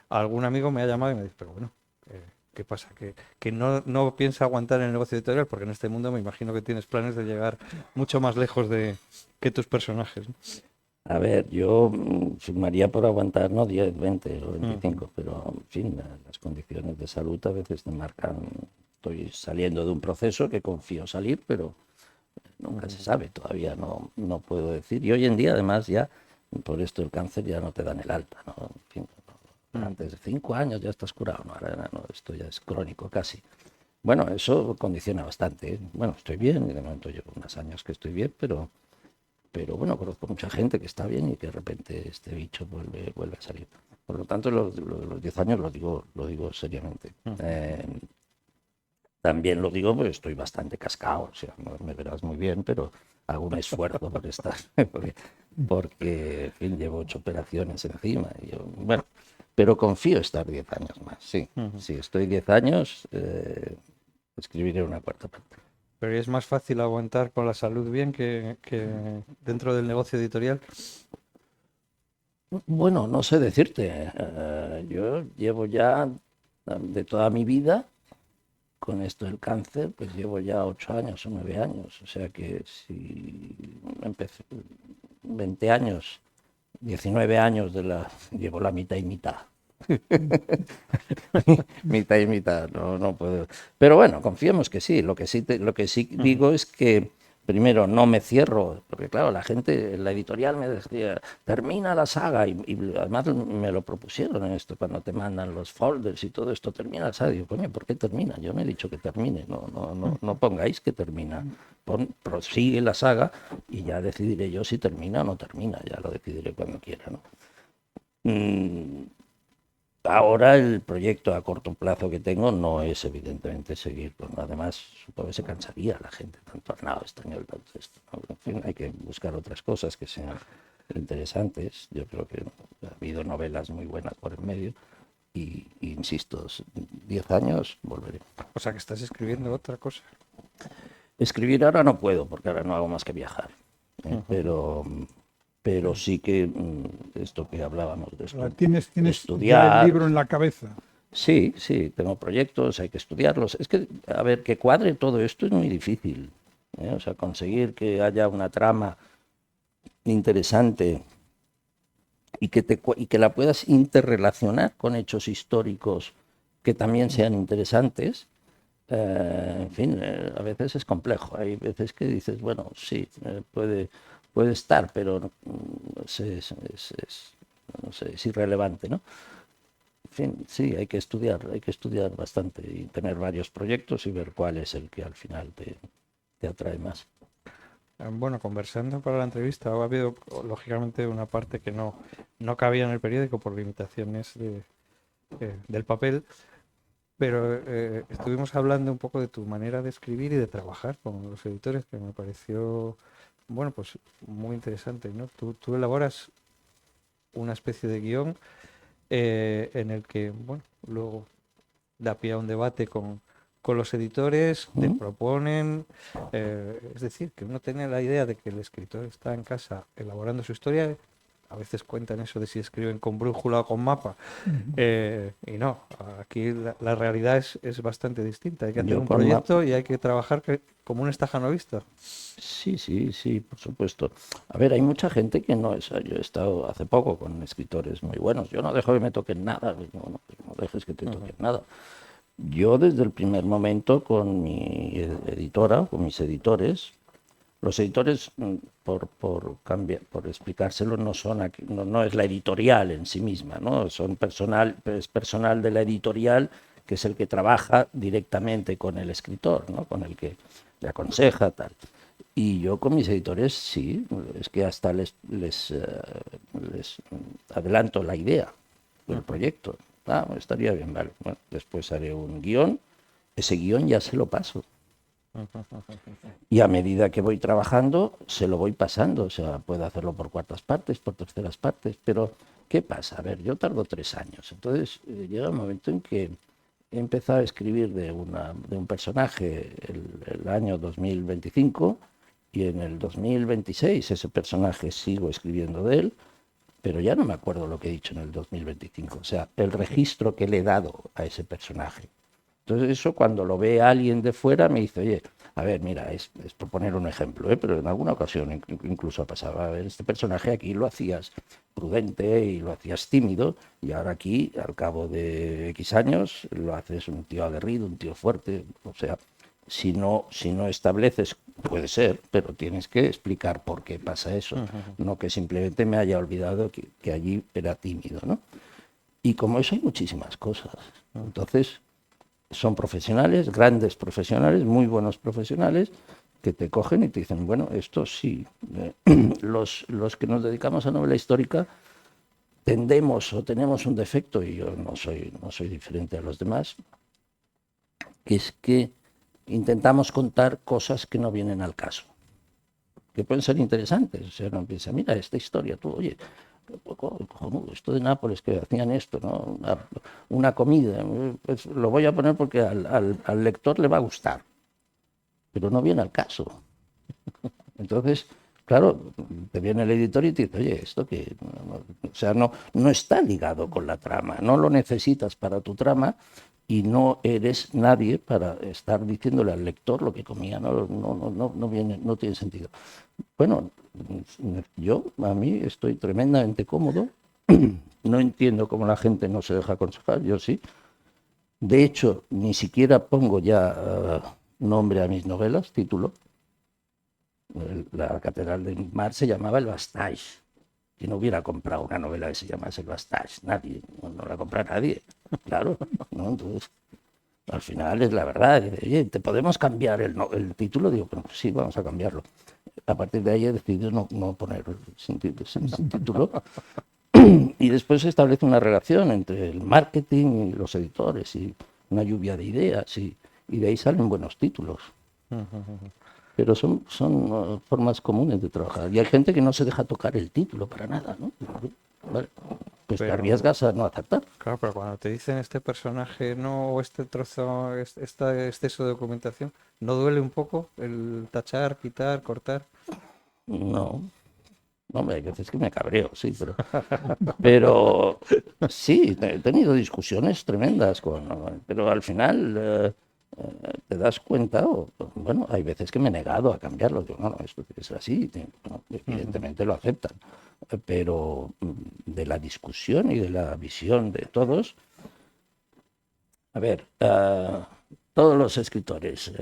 Algún amigo me ha llamado y me dice, pero bueno, ¿qué pasa? Que no piensa aguantar en el negocio editorial porque en este mundo me imagino que tienes planes de llegar mucho más lejos que tus personajes, ¿no? A ver, yo firmaría por aguantar, no 10, 20 o Ujú. 25, pero en fin, las condiciones de salud a veces te marcan. Estoy saliendo de un proceso que confío salir, pero nunca se sabe, todavía no puedo decir. Y hoy en día, además, ya por esto el cáncer ya no te dan el alta, ¿no? En fin, antes de 5 años ya estás curado, no, ahora no, esto ya es crónico casi. Bueno, eso condiciona bastante, ¿eh? Bueno, estoy bien, y de momento llevo unos años que estoy bien, pero bueno, conozco mucha gente que está bien y que de repente este bicho vuelve a salir. Por lo tanto, lo de los 10 años lo digo seriamente. También lo digo porque estoy bastante cascado, o sea, no me verás muy bien, pero hago un esfuerzo por estar, porque en fin, llevo 8 operaciones encima. Y bueno, pero confío estar 10 años más, sí. Ujú. Si estoy 10 años, escribiré una cuarta parte. Pero es más fácil aguantar con la salud bien que dentro del negocio editorial. Bueno, no sé decirte. Yo llevo ya de toda mi vida con esto del cáncer, pues llevo ya 8 años o 9 años. O sea que si empecé 20 años, 19 años llevo la mitad y mitad. Mitad y mitad, no puedo. Pero bueno, confiemos que sí. Lo que sí digo es que primero no me cierro, porque claro, la gente, la editorial me decía, termina la saga, y además me lo propusieron en esto, cuando te mandan los folders y todo esto, termina la saga. Digo, coño, ¿por qué termina? Yo no he dicho que termine, no pongáis que termina. Prosigue la saga y ya decidiré yo si termina o no termina, ya lo decidiré cuando quiera, ¿no? Ahora el proyecto a corto plazo que tengo no es evidentemente seguir además supongo que se cansaría la gente, tanto Arnau, Estañol, tanto esto, ¿no? En fin, hay que buscar otras cosas que sean interesantes. Yo creo que ha habido novelas muy buenas por el medio y insisto, 10 años volveré. O sea, que estás escribiendo otra cosa. Escribir ahora no puedo porque ahora no hago más que viajar, pero sí que esto que hablábamos de esto, Tienes ya el estudiar. libro en la cabeza. Sí, tengo proyectos, hay que estudiarlos. Es que, a ver, que cuadre todo esto es muy difícil, ¿eh? O sea, conseguir que haya una trama interesante y que la puedas interrelacionar con hechos históricos que también sean interesantes. En fin, a veces es complejo. Hay veces que dices, bueno, sí, puede estar, pero no sé, es irrelevante, ¿no? En fin, sí, hay que estudiar bastante y tener varios proyectos y ver cuál es el que al final te atrae más. Bueno, conversando para la entrevista, ha habido lógicamente una parte que no cabía en el periódico por limitaciones del papel, pero estuvimos hablando un poco de tu manera de escribir y de trabajar con los editores, que me pareció, bueno, pues muy interesante, ¿no? Tú elaboras una especie de guión en el que, bueno, luego da pie a un debate con los editores, te proponen, es decir, que uno tiene la idea de que el escritor está en casa elaborando su historia. A veces cuentan eso de si escriben con brújula o con mapa, y no, aquí la realidad es bastante distinta. Hay que hacer un proyecto y hay que trabajar como un estajanovista. Sí, por supuesto. A ver, hay mucha gente que no es. Yo he estado hace poco con escritores muy buenos. Yo no dejo que me toquen nada. No dejes que te toquen nada. Yo desde el primer momento con mi editora, con mis editores, los editores, por explicárselo, no es la editorial en sí misma, ¿no? Es personal de la editorial que es el que trabaja directamente con el escritor, ¿no? Con el que le aconseja, tal. Y yo con mis editores sí, es que hasta les adelanto la idea del proyecto. Estaría bien, vale. Bueno, después haré un guión, ese guión ya se lo paso. Y a medida que voy trabajando, se lo voy pasando. O sea, puedo hacerlo por cuartas partes, por terceras partes, pero ¿qué pasa? A ver, yo tardo 3 años. Entonces llega un momento en que he empezado a escribir de un personaje el año 2025 y en el 2026 ese personaje sigo escribiendo de él, pero ya no me acuerdo lo que he dicho en el 2025, o sea, el registro que le he dado a ese personaje. Entonces eso cuando lo ve alguien de fuera me dice, oye, a ver, mira, es por poner un ejemplo, pero en alguna ocasión incluso ha pasado, a ver, este personaje aquí lo hacías prudente y lo hacías tímido y ahora aquí, al cabo de X años, lo haces un tío aguerrido, un tío fuerte, o sea, si no estableces, puede ser, pero tienes que explicar por qué pasa eso, no que simplemente me haya olvidado que allí era tímido, ¿no? Y como eso hay muchísimas cosas. Entonces, son profesionales, grandes profesionales, muy buenos profesionales, que te cogen y te dicen, bueno, esto sí. Los que nos dedicamos a novela histórica tendemos o tenemos un defecto, y yo no soy diferente a los demás, que es que intentamos contar cosas que no vienen al caso, que pueden ser interesantes. O sea, no piensa, mira esta historia, tú, oye, cojonudo, esto de Nápoles, que hacían esto, ¿no? Una comida, pues lo voy a poner porque al lector le va a gustar, pero no viene al caso. Entonces, claro, te viene el editor y te dice, oye, esto que, o sea, no está ligado con la trama, no lo necesitas para tu trama y no eres nadie para estar diciéndole al lector lo que comía, no viene, no tiene sentido. Bueno, a mí estoy tremendamente cómodo, no entiendo cómo la gente no se deja aconsejar, yo sí. De hecho, ni siquiera pongo ya nombre a mis novelas, título. La Catedral del Mar se llamaba El Bastage. Que no hubiera comprado una novela que se llamase El Bastage, nadie, no la compra nadie, claro, ¿no? Entonces, al final es la verdad, oye, ¿te podemos cambiar el título? Digo, bueno, sí, vamos a cambiarlo. A partir de ahí he decidido no poner sin título, Y después se establece una relación entre el marketing y los editores y una lluvia de ideas y de ahí salen buenos títulos. Pero son formas comunes de trabajar. Y hay gente que no se deja tocar el título para nada, ¿no? Vale, pues te Pero, arriesgas a no acertar. claro, pero cuando te dicen este personaje no, o este trozo, este exceso de documentación, ¿no duele un poco el tachar, quitar, cortar? No, hombre, hay veces que me cabreo, sí, pero sí, he tenido discusiones tremendas pero al final te das cuenta, bueno, hay veces que me he negado a cambiarlo, digo, no, esto tiene que ser así, no, evidentemente lo aceptan, pero de la discusión y de la visión de todos, a ver, todos los escritores,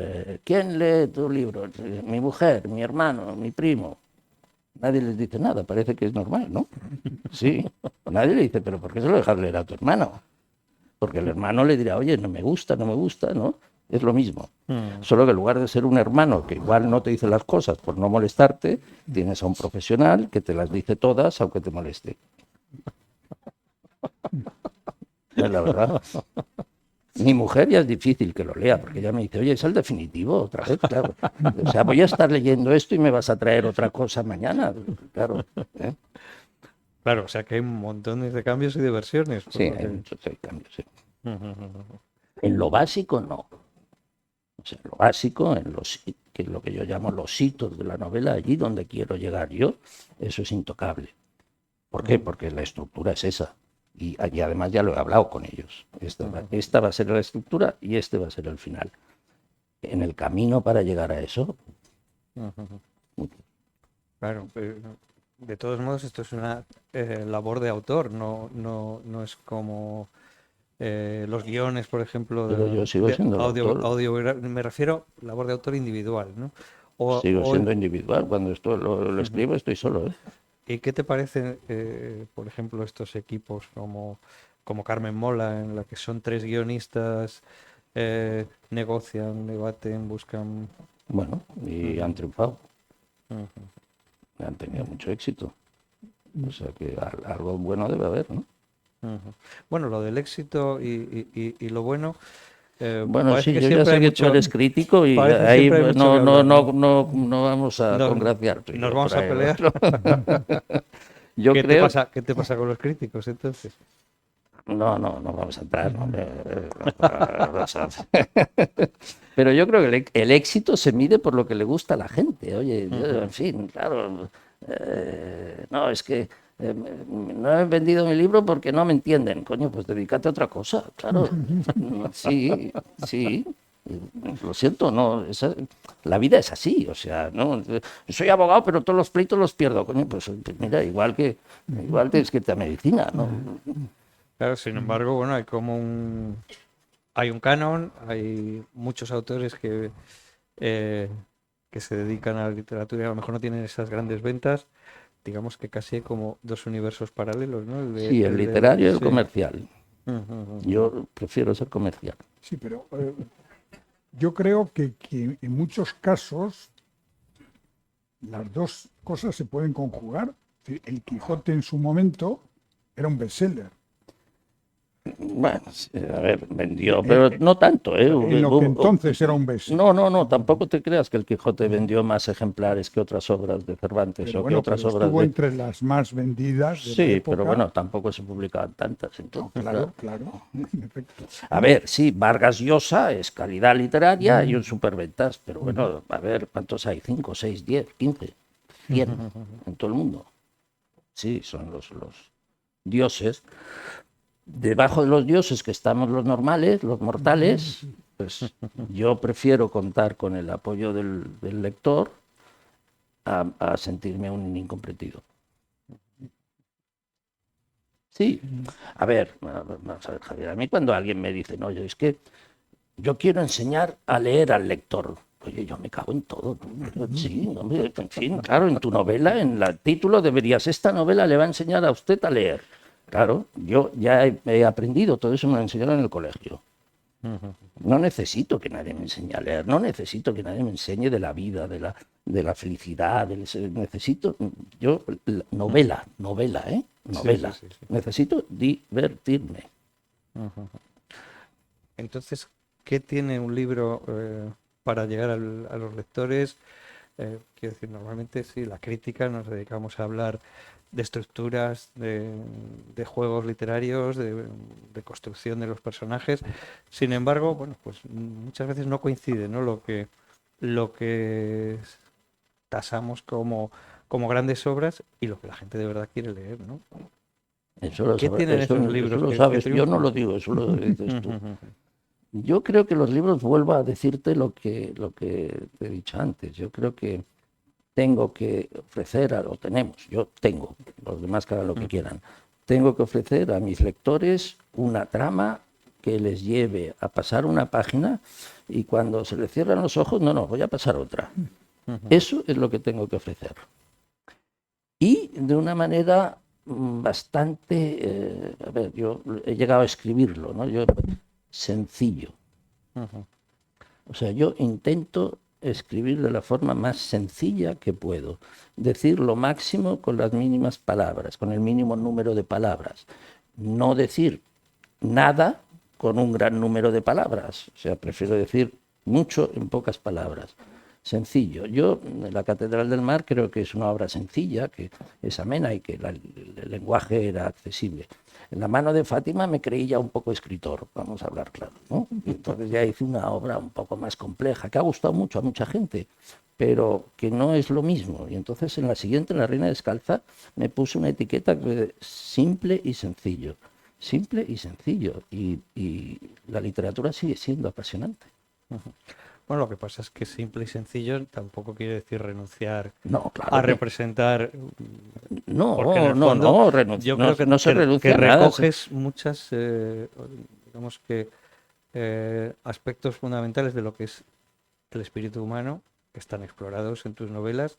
¿quién lee tu libro? Mi mujer, mi hermano, mi primo. Nadie les dice nada, parece que es normal, ¿no? Sí, nadie le dice, pero ¿por qué se lo dejas leer a tu hermano? Porque el hermano le dirá, oye, no me gusta, ¿no? Es lo mismo. Solo que en lugar de ser un hermano que igual no te dice las cosas por no molestarte, tienes a un profesional que te las dice todas aunque te moleste. Es la verdad. Mi mujer ya es difícil que lo lea, porque ella me dice, oye, ¿es el definitivo otra vez? Claro. O sea, voy a estar leyendo esto y me vas a traer otra cosa mañana. Claro. Claro, o sea que hay montones de cambios y de versiones. Sí, hay muchos cambios, sí. En lo básico, no. O sea, en lo básico, que es lo que yo llamo los hitos de la novela, allí donde quiero llegar yo, eso es intocable. ¿Por qué? Porque la estructura es esa. Y además ya lo he hablado con ellos. Esta va a ser la estructura y este va a ser el final. En el camino para llegar a eso. Claro, de todos modos esto es una labor de autor, no es como los guiones, por ejemplo, Pero yo sigo siendo el audio, me refiero a labor de autor individual, ¿no? Sigo siendo individual. Cuando esto lo escribo estoy solo, ¿eh? ¿Y qué te parecen, por ejemplo, estos equipos como Carmen Mola, en la que son 3 guionistas, negocian, debaten, buscan... Bueno, y han triunfado. Han tenido mucho éxito. O sea que algo bueno debe haber, ¿no? Bueno, lo del éxito y lo bueno... bueno, sí, yo ya sé que tú eres crítico y ahí no vamos a congraciar. Nos vamos a pelear. Yo ¿Qué creo... ¿Qué te pasa con los críticos entonces? No vamos a entrar. Pero yo creo que el éxito se mide por lo que le gusta a la gente. Oye, en fin, claro. No, es que no he vendido mi libro porque no me entienden. Coño, pues dedícate a otra cosa, claro. Sí. Lo siento, no. La vida es así, o sea, no. Soy abogado, pero todos los pleitos los pierdo. Coño, pues mira, igual tienes que irte a medicina, ¿no? Claro, sin embargo, bueno, hay un canon, hay muchos autores que se dedican a la literatura y a lo mejor no tienen esas grandes ventas. Digamos que casi hay como 2 universos paralelos, ¿no? El literario y el comercial. Yo prefiero ser comercial. Sí, pero yo creo que en muchos casos las dos cosas se pueden conjugar. El Quijote en su momento era un bestseller. Bueno, a ver, vendió, pero no tanto, ¿eh? En lo que entonces era un bestseller. No, tampoco te creas que el Quijote vendió más ejemplares que otras obras de Cervantes Pero o que otras obras estuvo entre las más vendidas de la Sí, época. pero bueno, tampoco se publicaban tantas entonces. Claro, en efecto. A ver, sí, Vargas Llosa es calidad literaria y un superventas, pero bueno, a ver, ¿cuántos hay? 5, 6, 10, 15, 100 en todo el mundo. Sí, son los dioses. Debajo de los dioses que estamos los normales, los mortales, pues yo prefiero contar con el apoyo del lector a sentirme un incomprendido. Sí, a ver, vamos a ver, Javier, a mí cuando alguien me dice, no, es que yo quiero enseñar a leer al lector. Oye, yo me cago en todo. Sí, hombre, en fin, claro, en tu novela, en el título esta novela le va a enseñar a usted a leer. Claro, yo ya he aprendido, todo eso me lo enseñaron en el colegio. No necesito que nadie me enseñe a leer, no necesito que nadie me enseñe de la vida, de la felicidad, necesito, novela, novela. Sí. Necesito divertirme. Ujú. Entonces, ¿qué tiene un libro para llegar a los lectores? Quiero decir, normalmente sí, la crítica nos dedicamos a hablar de estructuras, de juegos literarios, de construcción de los personajes. Sin embargo, bueno, pues muchas veces no coincide, ¿no? Lo que tasamos como grandes obras y lo que la gente de verdad quiere leer, ¿no? ¿Qué tienen esos Eso libros lo que sabes, yo no triunfan? lo digo, eso lo dices tú. Yo creo que los libros, vuelvo a decirte lo que te he dicho antes, yo creo que tengo que ofrecer, o tenemos, yo tengo, los demás que hagan lo que quieran, tengo que ofrecer a mis lectores una trama que les lleve a pasar una página y cuando se les cierran los ojos, no, voy a pasar otra. Eso es lo que tengo que ofrecer. Y de una manera bastante, a ver, yo he llegado a escribirlo, ¿no? Sencillo. O sea, yo intento escribir de la forma más sencilla que puedo, decir lo máximo con las mínimas palabras, con el mínimo número de palabras, no decir nada con un gran número de palabras, o sea, prefiero decir mucho en pocas palabras. Sencillo. Yo, La Catedral del Mar, creo que es una obra sencilla, que es amena y que el lenguaje era accesible. En La mano de Fátima me creí ya un poco escritor, vamos a hablar claro, ¿no? Y entonces ya hice una obra un poco más compleja, que ha gustado mucho a mucha gente, pero que no es lo mismo. Y entonces en la siguiente, en La Reina Descalza, me puse una etiqueta que simple y sencillo. Simple y sencillo. Y la literatura sigue siendo apasionante. Bueno, lo que pasa es que simple y sencillo tampoco quiere decir renunciar No, claro a que representar, porque en no, el fondo yo creo no se que renuncia a nada. recoges muchas, digamos que, aspectos fundamentales de lo que es el espíritu humano que están explorados en tus novelas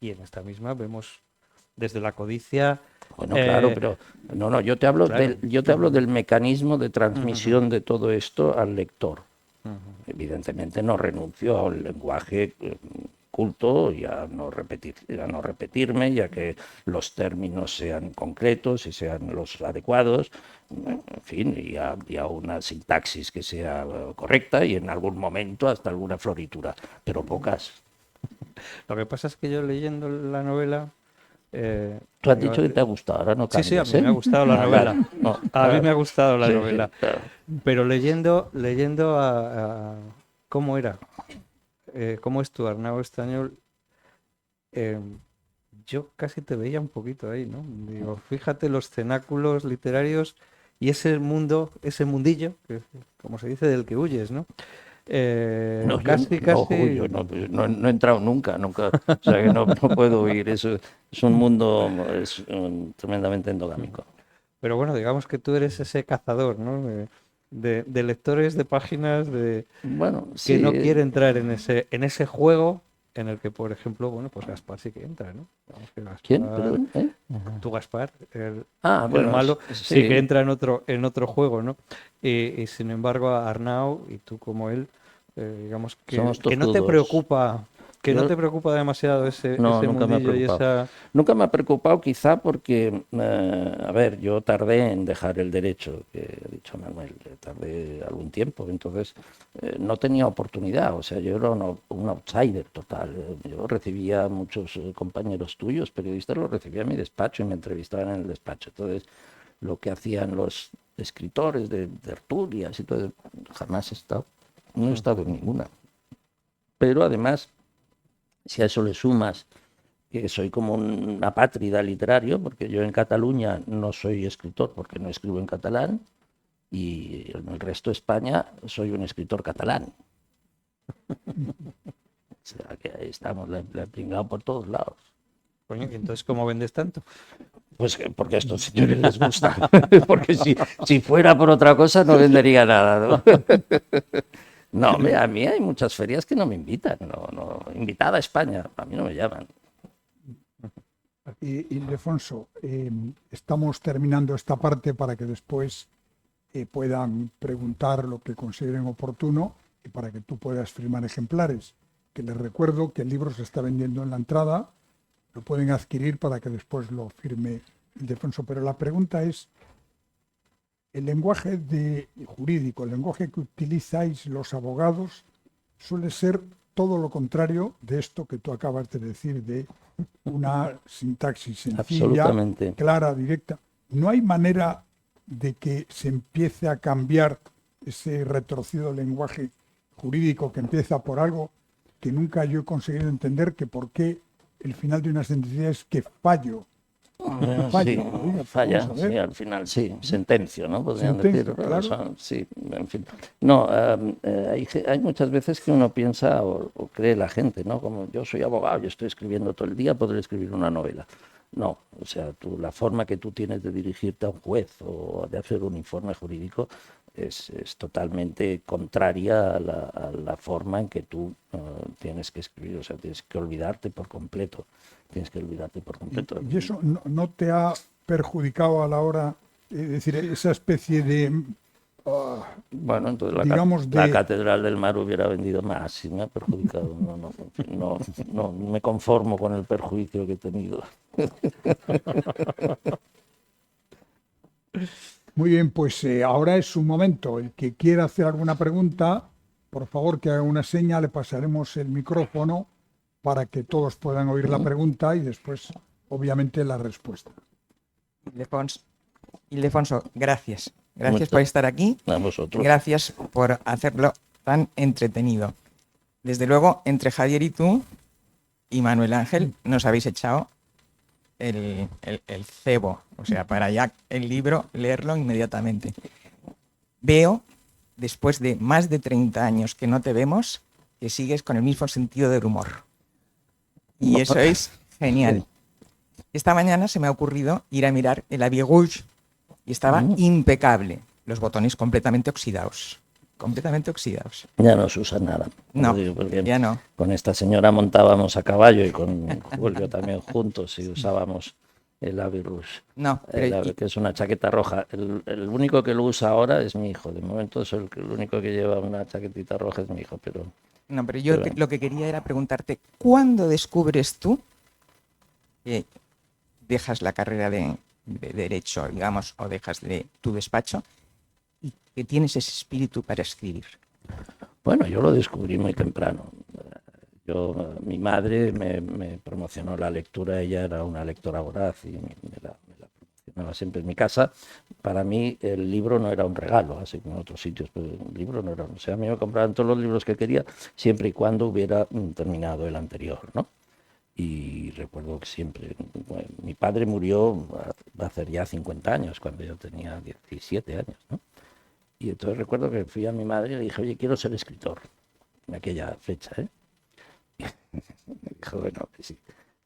y en esta misma vemos desde la codicia, Bueno, claro, pero no, claro. yo te hablo del mecanismo de Ujú, transmisión de todo esto al lector. ujú. Evidentemente no renuncio a un lenguaje culto y a no repetirme, ya que los términos sean concretos y sean los adecuados, en fin, y a una sintaxis que sea correcta y en algún momento hasta alguna floritura, pero pocas. Lo que pasa es que yo leyendo la novela, Tú has digo, dicho que te ha gustado, ahora no sí, a cambies, mí me ¿eh? ha gustado la Ah, vale. novela. No, A mí me ha gustado la sí, sí, novela. claro. Pero leyendo cómo era, cómo es tu Arnau Estañol, eh, yo casi te veía un poquito ahí, ¿no? Digo, fíjate los cenáculos literarios y ese mundo, ese mundillo, que, como se dice, del que huyes, ¿no? No, yo Casi, no, casi. yo no he entrado nunca, o sea que no puedo huir, es un mundo tremendamente endogámico. Pero bueno, digamos que tú eres ese cazador, ¿no? De lectores de páginas Bueno, que no sí, quiere entrar en ese juego en el que, por ejemplo, bueno, pues Gaspar sí que entra, ¿no? Vamos que ¿quién? Gaspar, Perdón, ¿eh? tú Gaspar, el, Ah, el bueno, malo, sí que sí, entra en otro juego, ¿no? Y sin embargo, Arnau y tú como él, digamos que, somos que no te tozudos. preocupa, que no Yo te preocupa demasiado ese, no, ese nunca me ha mundillo y preocupado. esa. Nunca me ha preocupado quizá porque, a ver, yo tardé en dejar el derecho, que ha dicho Manuel, tardé algún tiempo, entonces no tenía oportunidad, o sea, yo era un outsider total. Yo recibía a muchos compañeros tuyos, periodistas, los recibía en mi despacho y me entrevistaban en el despacho. Entonces, lo que hacían los escritores de tertulias y todo, jamás he estado, no he estado en ninguna. Pero además, si a eso le sumas que soy como un apátrida literario, porque yo en Cataluña no soy escritor porque no escribo en catalán, y en el resto de España soy un escritor catalán. O sea, que ahí estamos, le he pringado por todos lados. Coño, ¿y entonces cómo vendes tanto? Pues porque a estos señores les gusta, porque si fuera por otra cosa no vendería nada, ¿no? No, hombre, a mí hay muchas ferias que no me invitan, invitada a España, a mí no me llaman. Ildefonso, estamos terminando esta parte para que después puedan preguntar lo que consideren oportuno y para que tú puedas firmar ejemplares. Que les recuerdo que el libro se está vendiendo en la entrada, lo pueden adquirir para que después lo firme Ildefonso, pero la pregunta es, el lenguaje jurídico, el lenguaje que utilizáis los abogados suele ser todo lo contrario de esto que tú acabas de decir, de una sintaxis sencilla, Absolutamente. clara, directa. ¿No hay manera de que se empiece a cambiar ese retorcido lenguaje jurídico que empieza por algo que nunca yo he conseguido entender, que por qué el final de una sentencia es que fallo? Sí, falla, sí, al final sí, sentencio, ¿no? Podrían decir, claro. sí, en fin. No, hay muchas veces que uno piensa o cree la gente, ¿no? Como yo soy abogado, yo estoy escribiendo todo el día, podré escribir una novela. No, o sea, la forma que tú tienes de dirigirte a un juez o de hacer un informe jurídico es totalmente contraria a la forma en que tú tienes que escribir, o sea, tienes que olvidarte por completo. Tienes que olvidarte por completo. ¿Y eso no te ha perjudicado a la hora, es decir, esa especie de... Bueno, entonces digamos la Catedral del Mar hubiera vendido más, sí me ha perjudicado. No me conformo con el perjuicio que he tenido. Muy bien, pues ahora es su momento. El que quiera hacer alguna pregunta, por favor que haga una seña, le pasaremos el micrófono para que todos puedan oír la pregunta y después, obviamente, la respuesta. Ildefonso, gracias. Gracias por estar aquí. A vosotros. Gracias por hacerlo tan entretenido. Desde luego, entre Javier y tú y Manuel Ángel nos habéis echado el cebo. O sea, para ya el libro leerlo inmediatamente. Veo, después de más de 30 años que no te vemos, que sigues con el mismo sentido del humor. Y eso es genial. Esta mañana se me ha ocurrido ir a mirar el habit rouge y estaba impecable. Los botones completamente oxidados. Completamente oxidados. Ya no se usa nada. No, Porque ya no. Con esta señora montábamos a caballo y con Julio también juntos y usábamos el habit rouge. No, que es una chaqueta roja. El único que lo usa ahora es mi hijo. De momento es el único que lleva una chaquetita roja es mi hijo, pero... No, pero yo lo que quería era preguntarte, ¿cuándo descubres tú que dejas la carrera de Derecho, digamos, o dejas de tu despacho y que tienes ese espíritu para escribir? Bueno, yo lo descubrí muy temprano. Mi madre me promocionó la lectura, ella era una lectora voraz y me la promocionaba siempre en mi casa. Para mí el libro no era un regalo, así como en otros sitios, pero el libro no era, o sea, a mí me compraban todos los libros que quería, siempre y cuando hubiera terminado el anterior, ¿no? Y recuerdo que siempre, bueno, mi padre murió, va a hacer ya 50 años, cuando yo tenía 17 años, ¿no? Y entonces recuerdo que fui a mi madre y le dije, oye, quiero ser escritor, en aquella fecha, ¿eh? Me dijo, bueno, que sí,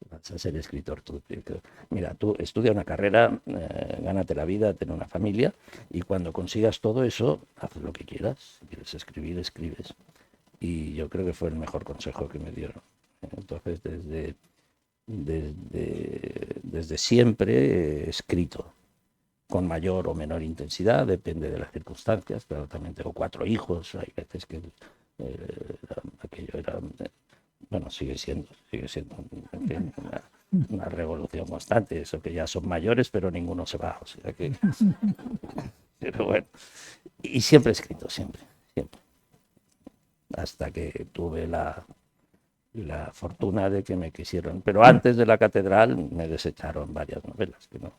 vas a ser escritor tú. Mira, tú estudia una carrera, gánate la vida, ten una familia, y cuando consigas todo eso, haz lo que quieras. Si quieres escribir, escribes. Y yo creo que fue el mejor consejo que me dieron. Entonces, desde siempre he escrito, con mayor o menor intensidad, depende de las circunstancias, pero también tengo 4 hijos, hay veces que aquello era... Bueno, sigue siendo en fin, una revolución constante, eso que ya son mayores, pero ninguno se va, o sea que... Pero bueno, y siempre he escrito, siempre, hasta que tuve la fortuna de que me quisieron, pero antes de la Catedral me desecharon varias novelas, que no.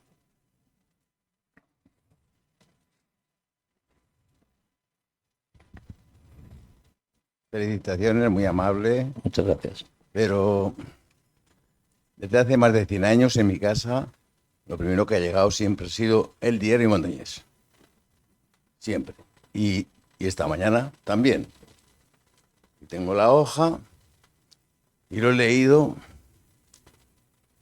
Felicitaciones, muy amable. Muchas gracias. Pero desde hace más de 100 años en mi casa, lo primero que ha llegado siempre ha sido el diario Montañés. Siempre. Y esta mañana también. Tengo la hoja y lo he leído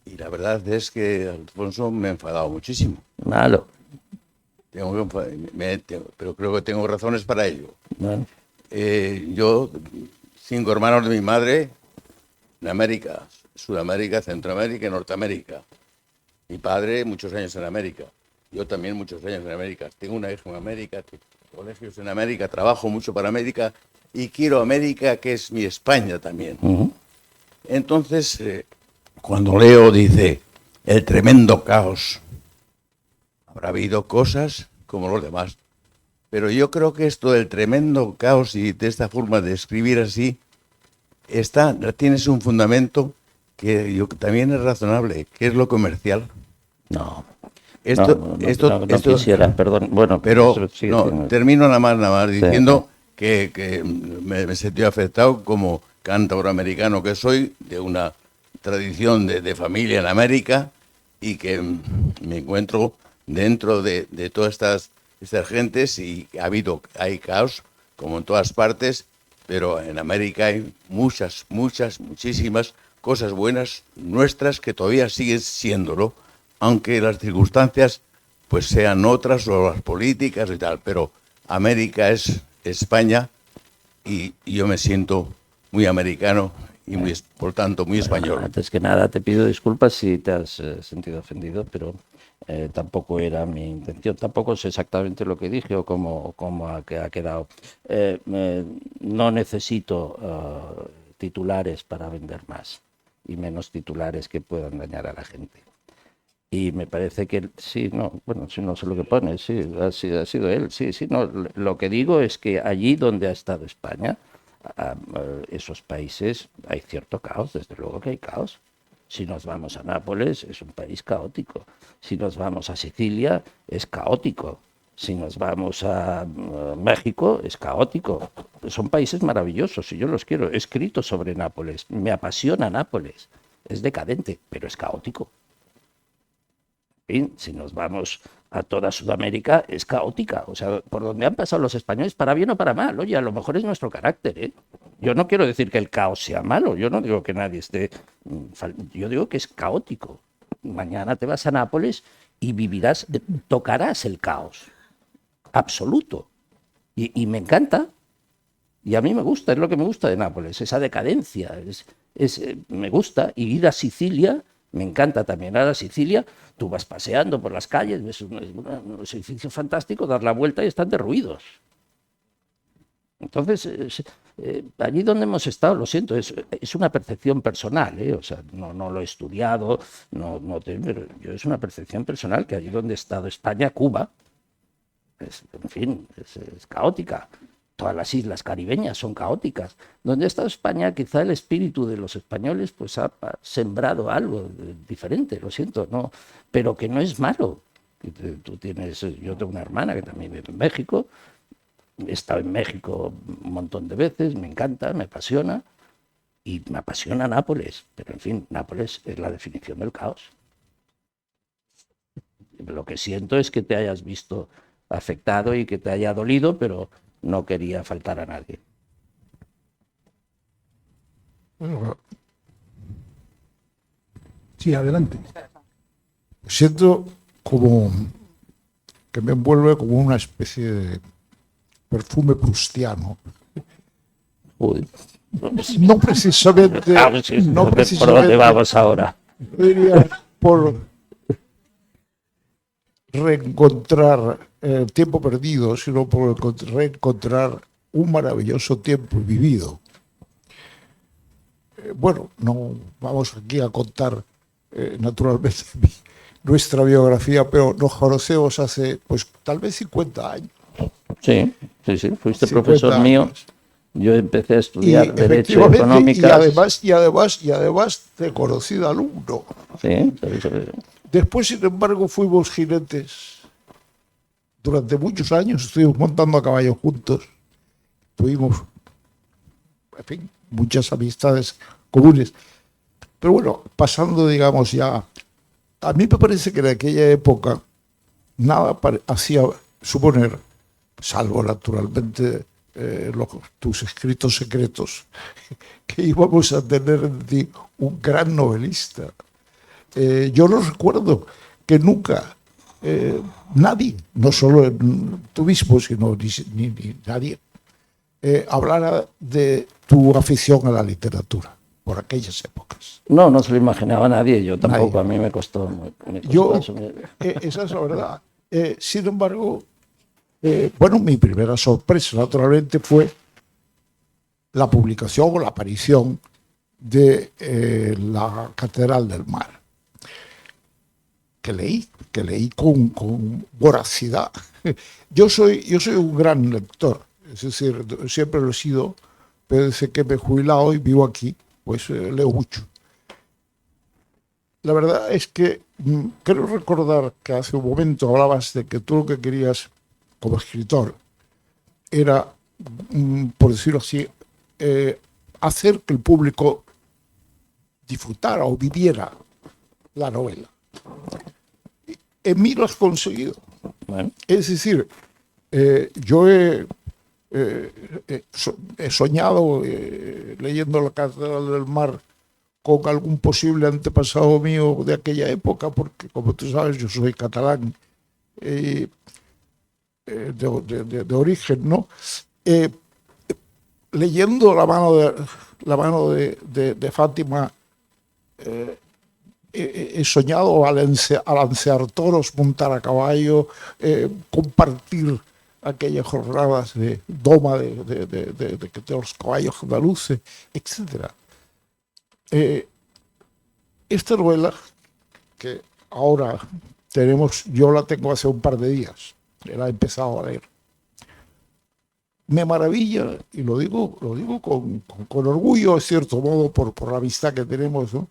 y la verdad es que Alfonso me ha enfadado muchísimo. Malo. Pero creo que tengo razones para ello. Bueno. Yo, 5 hermanos de mi madre, en América, Sudamérica, Centroamérica y Norteamérica. Mi padre, muchos años en América. Yo también, muchos años en América. Tengo una hija en América, colegios en América, trabajo mucho para América y quiero América, que es mi España también. Entonces, cuando leo, dice, el tremendo caos habrá habido cosas como los demás. Pero yo creo que esto del tremendo caos y de esta forma de escribir así, tienes un fundamento que también es razonable, que es lo comercial. No, Esto no quisiera, perdón. Bueno, pero sí, no, termino nada más sí, diciendo que me sentí afectado como cántauro americano que soy, de una tradición de familia en América, y que me encuentro dentro de todas estas gentes, y hay caos, como en todas partes, pero en América hay muchísimas cosas buenas nuestras que todavía siguen siéndolo, aunque las circunstancias pues sean otras, o las políticas y tal, pero América es España, y yo me siento muy americano y por tanto muy español. Antes que nada te pido disculpas si te has sentido ofendido, pero tampoco era mi intención. Tampoco sé exactamente lo que dije o cómo ha quedado. No necesito titulares para vender más, y menos titulares que puedan dañar a la gente. Y me parece que sí, no, bueno, si no sé lo que pone, sí, ha sido él, sí, no. Lo que digo es que allí donde ha estado España, esos países, hay cierto caos, desde luego que hay caos. Si nos vamos a Nápoles, es un país caótico. Si nos vamos a Sicilia, es caótico. Si nos vamos a México, es caótico. Son países maravillosos y yo los quiero. He escrito sobre Nápoles, me apasiona Nápoles. Es decadente, pero es caótico. Si nos vamos a toda Sudamérica, es caótica. O sea, por donde han pasado los españoles, para bien o para mal. Oye, a lo mejor es nuestro carácter, ¿eh? Yo no quiero decir que el caos sea malo. Yo no digo que nadie esté... Yo digo que es caótico. Mañana te vas a Nápoles y vivirás, tocarás el caos absoluto. Y me encanta. Y a mí me gusta, es lo que me gusta de Nápoles, esa decadencia. Me gusta. Y ir a Sicilia... Me encanta también. Ahora Sicilia, tú vas paseando por las calles, ves unos edificios fantásticos, das la vuelta y están derruidos. Entonces, allí donde hemos estado, lo siento, es una percepción personal, o sea, no lo he estudiado, pero es una percepción personal que allí donde ha estado España, Cuba, en fin, es caótica. Todas las islas caribeñas son caóticas. Donde ha estado España, quizá el espíritu de los españoles pues ha sembrado algo diferente, lo siento, no, pero que no es malo. Yo tengo una hermana que también vive en México, he estado en México un montón de veces, me encanta, me apasiona, y me apasiona Nápoles, pero en fin, Nápoles es la definición del caos. Lo que siento es que te hayas visto afectado y que te haya dolido, pero no quería faltar a nadie. Bueno, sí, adelante. Siento como que me envuelve como una especie de perfume prustiano. Uy. No precisamente, no ¿Por dónde vamos ahora? diría por reencontrar el tiempo perdido, sino por reencontrar un maravilloso tiempo vivido. Bueno, no vamos aquí a contar naturalmente nuestra biografía, pero nos conocemos hace, pues, tal vez 50 años. Sí, fuiste 50 profesor mío. años. Yo empecé a estudiar Derecho efectivamente, Económicas. y además te conocí de alumno. Sí. Después, sin embargo, fuimos jinetes. Durante muchos años estuvimos montando a caballo juntos. Tuvimos, en fin, muchas amistades comunes. Pero bueno, pasando, digamos, ya... A mí me parece que en aquella época nada hacía suponer, salvo naturalmente tus escritos secretos, que íbamos a tener en ti un gran novelista. Yo no recuerdo que nunca nadie, no solo tú mismo, sino ni nadie, hablara de tu afición a la literatura por aquellas épocas. No se lo imaginaba nadie, yo tampoco, Nadie. A mí me costó Yo, asumir. esa es la verdad. Sin embargo, bueno, mi primera sorpresa, naturalmente, fue la publicación o la aparición de la Catedral del Mar, que leí con voracidad. Yo soy un gran lector, es decir, siempre lo he sido, pero desde que me he jubilado y vivo aquí, pues leo mucho. La verdad es que creo recordar que hace un momento hablabas de que tú lo que querías como escritor era, por decirlo así, hacer que el público disfrutara o viviera la novela. En mí lo has conseguido. Bueno, Es decir, yo he soñado leyendo La Catedral del Mar con algún posible antepasado mío de aquella época, porque como tú sabes yo soy catalán de origen, ¿no? Leyendo La mano de Fátima, he soñado alancear toros, montar a caballo, compartir aquellas jornadas de doma de los caballos andaluces, etc. Esta novela que ahora tenemos, yo la tengo hace un par de días, la he empezado a leer. Me maravilla, y lo digo con orgullo, en cierto modo, por la amistad que tenemos, ¿no?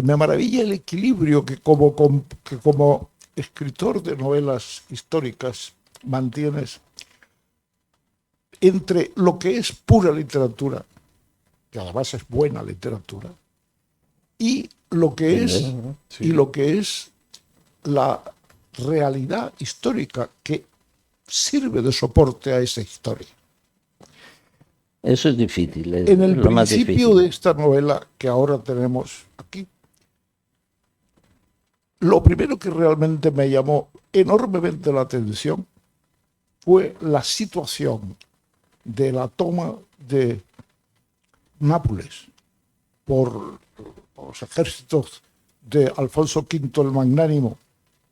Me maravilla el equilibrio que como escritor de novelas históricas mantienes entre lo que es pura literatura, que además es buena literatura, y lo que es la realidad histórica que sirve de soporte a esa historia. eso es difícil. Es En el lo más principio difícil. de esta novela que ahora tenemos aquí, lo primero que realmente me llamó enormemente la atención fue la situación de la toma de Nápoles por los ejércitos de Alfonso V el Magnánimo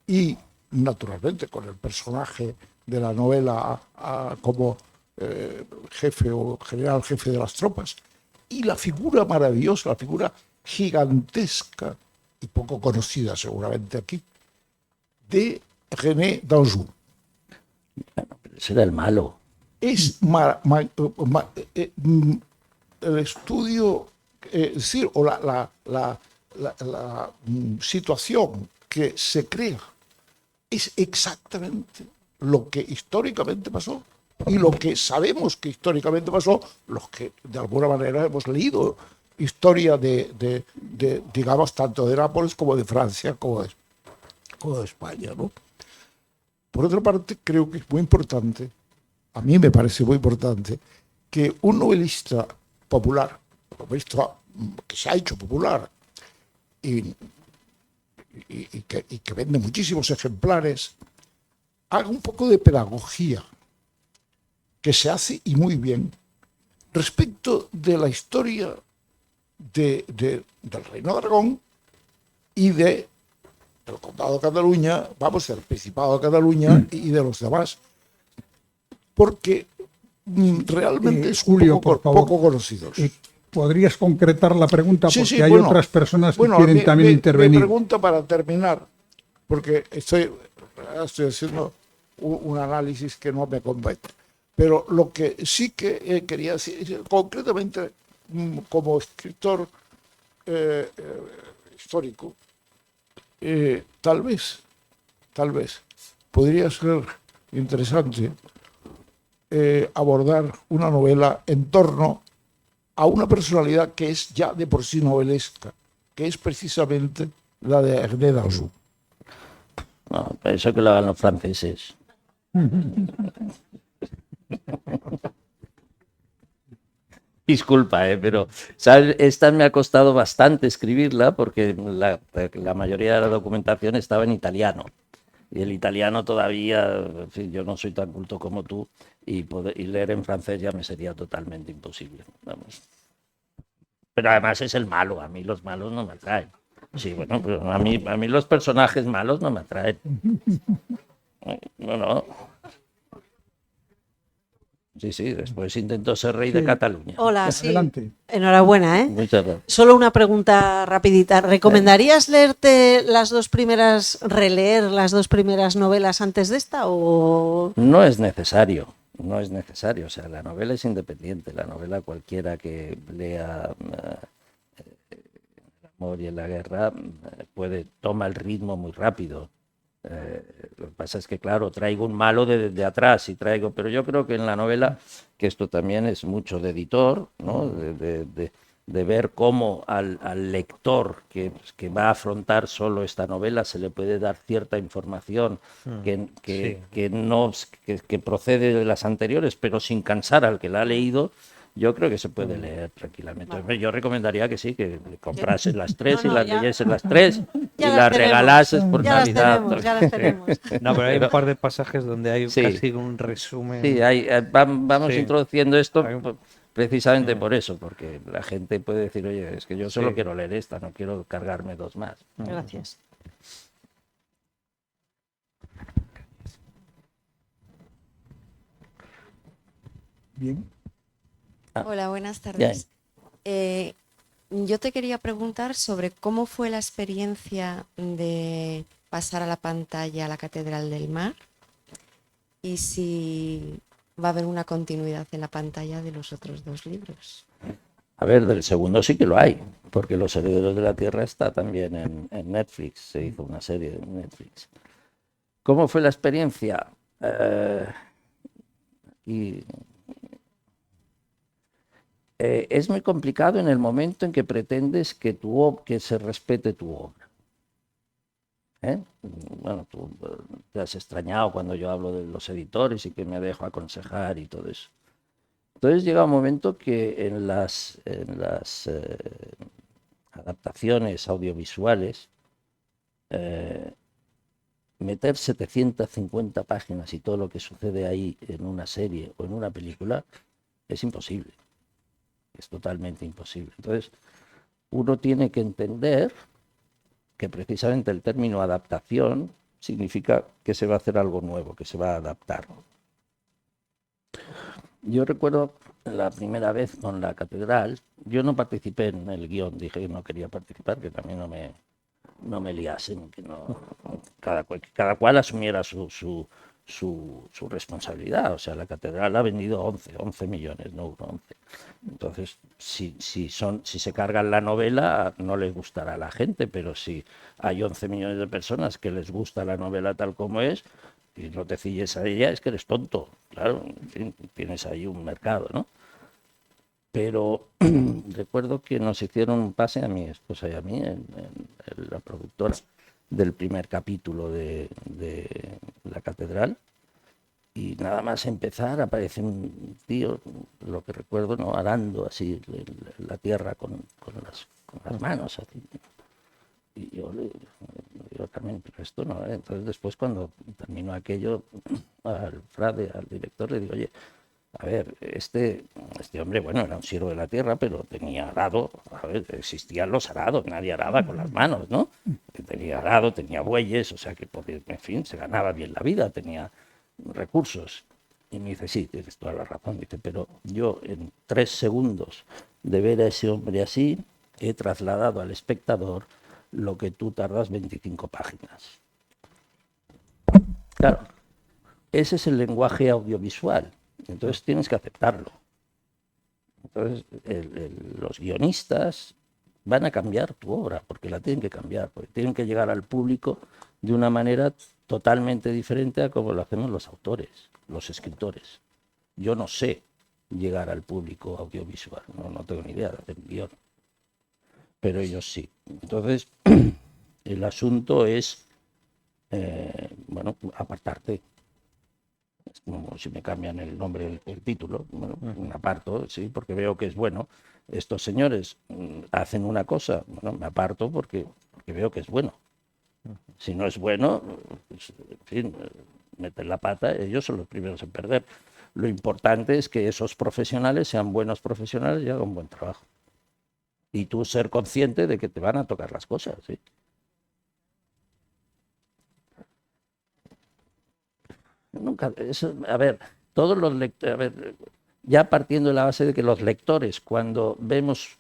y, naturalmente, con el personaje de la novela como jefe o general jefe de las tropas, y la figura maravillosa, la figura gigantesca y poco conocida seguramente aquí, de René d'Anjou. Ese era el malo. Es el estudio, es decir, o la situación que se crea es exactamente lo que históricamente pasó y lo que sabemos que históricamente pasó, los que de alguna manera hemos leído historia digamos, tanto de Nápoles como de Francia, como de España, ¿no? Por otra parte, creo que es muy importante, a mí me parece muy importante, que un novelista popular, un novelista que se ha hecho popular y que vende muchísimos ejemplares, haga un poco de pedagogía, que se hace y muy bien, respecto de la historia del Reino de Aragón y del Condado de Cataluña, del Principado de Cataluña y de los demás, porque realmente es Julio, por favor, poco conocidos. ¿Podrías concretar la pregunta? Sí, Porque sí, hay bueno, otras personas que bueno, quieren también mi intervenir. pregunta para terminar, porque estoy haciendo un análisis que no me compete, pero lo que sí que quería decir, concretamente como escritor histórico, tal vez podría ser interesante abordar una novela en torno a una personalidad que es ya de por sí novelesca, que es precisamente la de René d'Anjou. No, eso que lo hagan los franceses. Disculpa, pero ¿sabes? Esta me ha costado bastante escribirla porque la mayoría de la documentación estaba en italiano. Y el italiano todavía, en fin, yo no soy tan culto como tú, y leer en francés ya me sería totalmente imposible. Vamos. Pero además es el malo, a mí los malos no me atraen. Sí, bueno, pero a mí los personajes malos no me atraen. No. Sí, sí, después intentó ser rey de Sí. Cataluña. Hola, sí. Adelante. Enhorabuena, ¿eh? Muchas gracias. Solo una pregunta rapidita. ¿Recomendarías leerte las dos primeras, releer las dos primeras novelas antes de esta o...? No es necesario, no es necesario. O sea, la novela es independiente. La novela cualquiera que lea El amor y en la guerra toma el ritmo muy rápido. Lo que pasa es que, claro, traigo un malo de atrás pero yo creo que en la novela, que esto también es mucho de editor, ¿no? De ver cómo al lector que va a afrontar solo esta novela se le puede dar cierta información Sí. que procede de las anteriores, pero sin cansar al que la ha leído. Yo creo que se puede leer tranquilamente. Vale. Yo recomendaría que sí, que comprases las tres No, y no, las ya. leyeses las tres y Ya las las tenemos. regalases por Ya las Navidad. tenemos, ya las tenemos. No, pero hay un par de pasajes donde hay Sí. casi un resumen. Sí, vamos Sí. introduciendo esto Hay un- precisamente por eso, porque la gente puede decir, oye, es que yo solo Sí. quiero leer esta, no quiero cargarme dos más. Gracias. Bien. Hola, buenas tardes. Yo te quería preguntar sobre cómo fue la experiencia de pasar a la pantalla La Catedral del Mar y si va a haber una continuidad en la pantalla de los otros dos libros. A ver, del segundo sí que lo hay, porque Los Herederos de la Tierra está también en Netflix, se hizo una serie en Netflix. ¿Cómo fue la experiencia? Es muy complicado en el momento en que pretendes que se respete tu obra. Bueno, tú te has extrañado cuando yo hablo de los editores y que me dejo aconsejar y todo eso. Entonces llega un momento que en las adaptaciones audiovisuales, meter 750 páginas y todo lo que sucede ahí en una serie o en una película es imposible. Es totalmente imposible. Entonces, uno tiene que entender que precisamente el término adaptación significa que se va a hacer algo nuevo, que se va a adaptar. Yo recuerdo la primera vez con La Catedral, yo no participé en el guión, dije que no quería participar, que también no me liasen, que cada cual asumiera su responsabilidad. O sea, La Catedral ha vendido 11 millones, no 11. Entonces, si se cargan la novela, no les gustará a la gente, pero si hay 11 millones de personas que les gusta la novela tal como es, y no te ciñes a ella, es que eres tonto. Claro, en fin, tienes ahí un mercado, ¿no? Pero recuerdo que nos hicieron un pase a mi esposa y a mí, en la productora del primer capítulo de La Catedral, y nada más empezar aparece un tío, lo que recuerdo, ¿no?, arando así la tierra con las manos. Así. Y yo le digo, Carmen, pero esto no, ¿eh? Entonces después cuando terminó aquello, al frade, al director, le digo, oye, a ver, este hombre, bueno, era un siervo de la tierra, pero tenía arado. A ver, existían los arados, nadie araba con las manos, ¿no? Tenía arado, tenía bueyes, o sea que, en fin, se ganaba bien la vida, tenía recursos. Y me dice, sí, tienes toda la razón. Dice, pero yo en 3 segundos de ver a ese hombre así, he trasladado al espectador lo que tú tardas 25 páginas. Claro, ese es el lenguaje audiovisual. Entonces tienes que aceptarlo. Entonces los guionistas van a cambiar tu obra, porque la tienen que cambiar, porque tienen que llegar al público de una manera totalmente diferente a como lo hacemos los autores, los escritores. Yo no sé llegar al público audiovisual, no tengo ni idea de hacer un guión, pero ellos sí. Entonces el asunto es, bueno, apartarte. Es como si me cambian el nombre del título, bueno, me aparto, sí, porque veo que es bueno. Estos señores hacen una cosa, bueno, me aparto porque veo que es bueno. Si no es bueno, pues, en fin, meten la pata, ellos son los primeros en perder. Lo importante es que esos profesionales sean buenos profesionales y hagan un buen trabajo. Y tú ser consciente de que te van a tocar las cosas, ¿sí? Nunca, a ver, todos los lectores, a ver, ya partiendo de la base de que los lectores, cuando vemos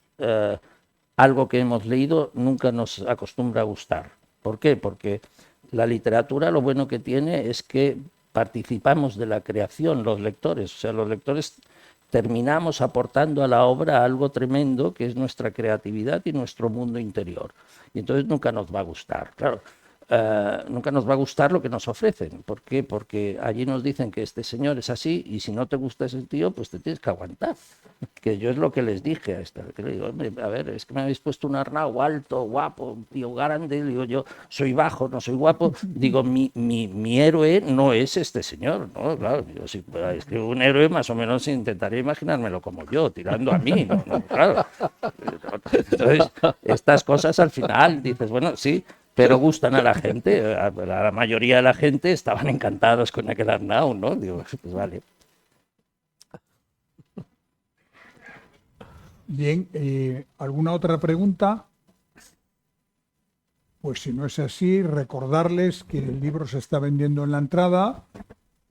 algo que hemos leído, nunca nos acostumbra a gustar. ¿Por qué? Porque la literatura lo bueno que tiene es que participamos de la creación, los lectores. O sea, los lectores terminamos aportando a la obra algo tremendo que es nuestra creatividad y nuestro mundo interior. Y entonces nunca nos va a gustar. Claro, nunca nos va a gustar lo que nos ofrecen. ¿Por qué? Porque allí nos dicen que este señor es así y si no te gusta ese tío, pues te tienes que aguantar. Que yo es lo que les dije a esta, que le digo, hombre, a ver, es que me habéis puesto un Arnau alto, guapo, un tío grande, digo yo, soy bajo, no soy guapo, digo, mi héroe no es este señor, ¿no? Claro, yo si escribo un héroe más o menos intentaría imaginármelo como yo, tirando a mí, ¿no? Claro. Entonces, estas cosas al final dices, bueno, sí, pero gustan a la gente, la mayoría de la gente estaban encantados con aquel Arnau, ¿no? Digo, pues vale. Bien, ¿alguna otra pregunta? Pues si no es así, recordarles que el libro se está vendiendo en la entrada,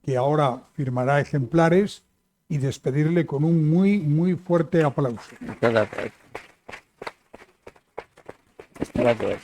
que ahora firmará ejemplares y despedirle con un muy, muy fuerte aplauso. Muchas gracias. Hasta luego.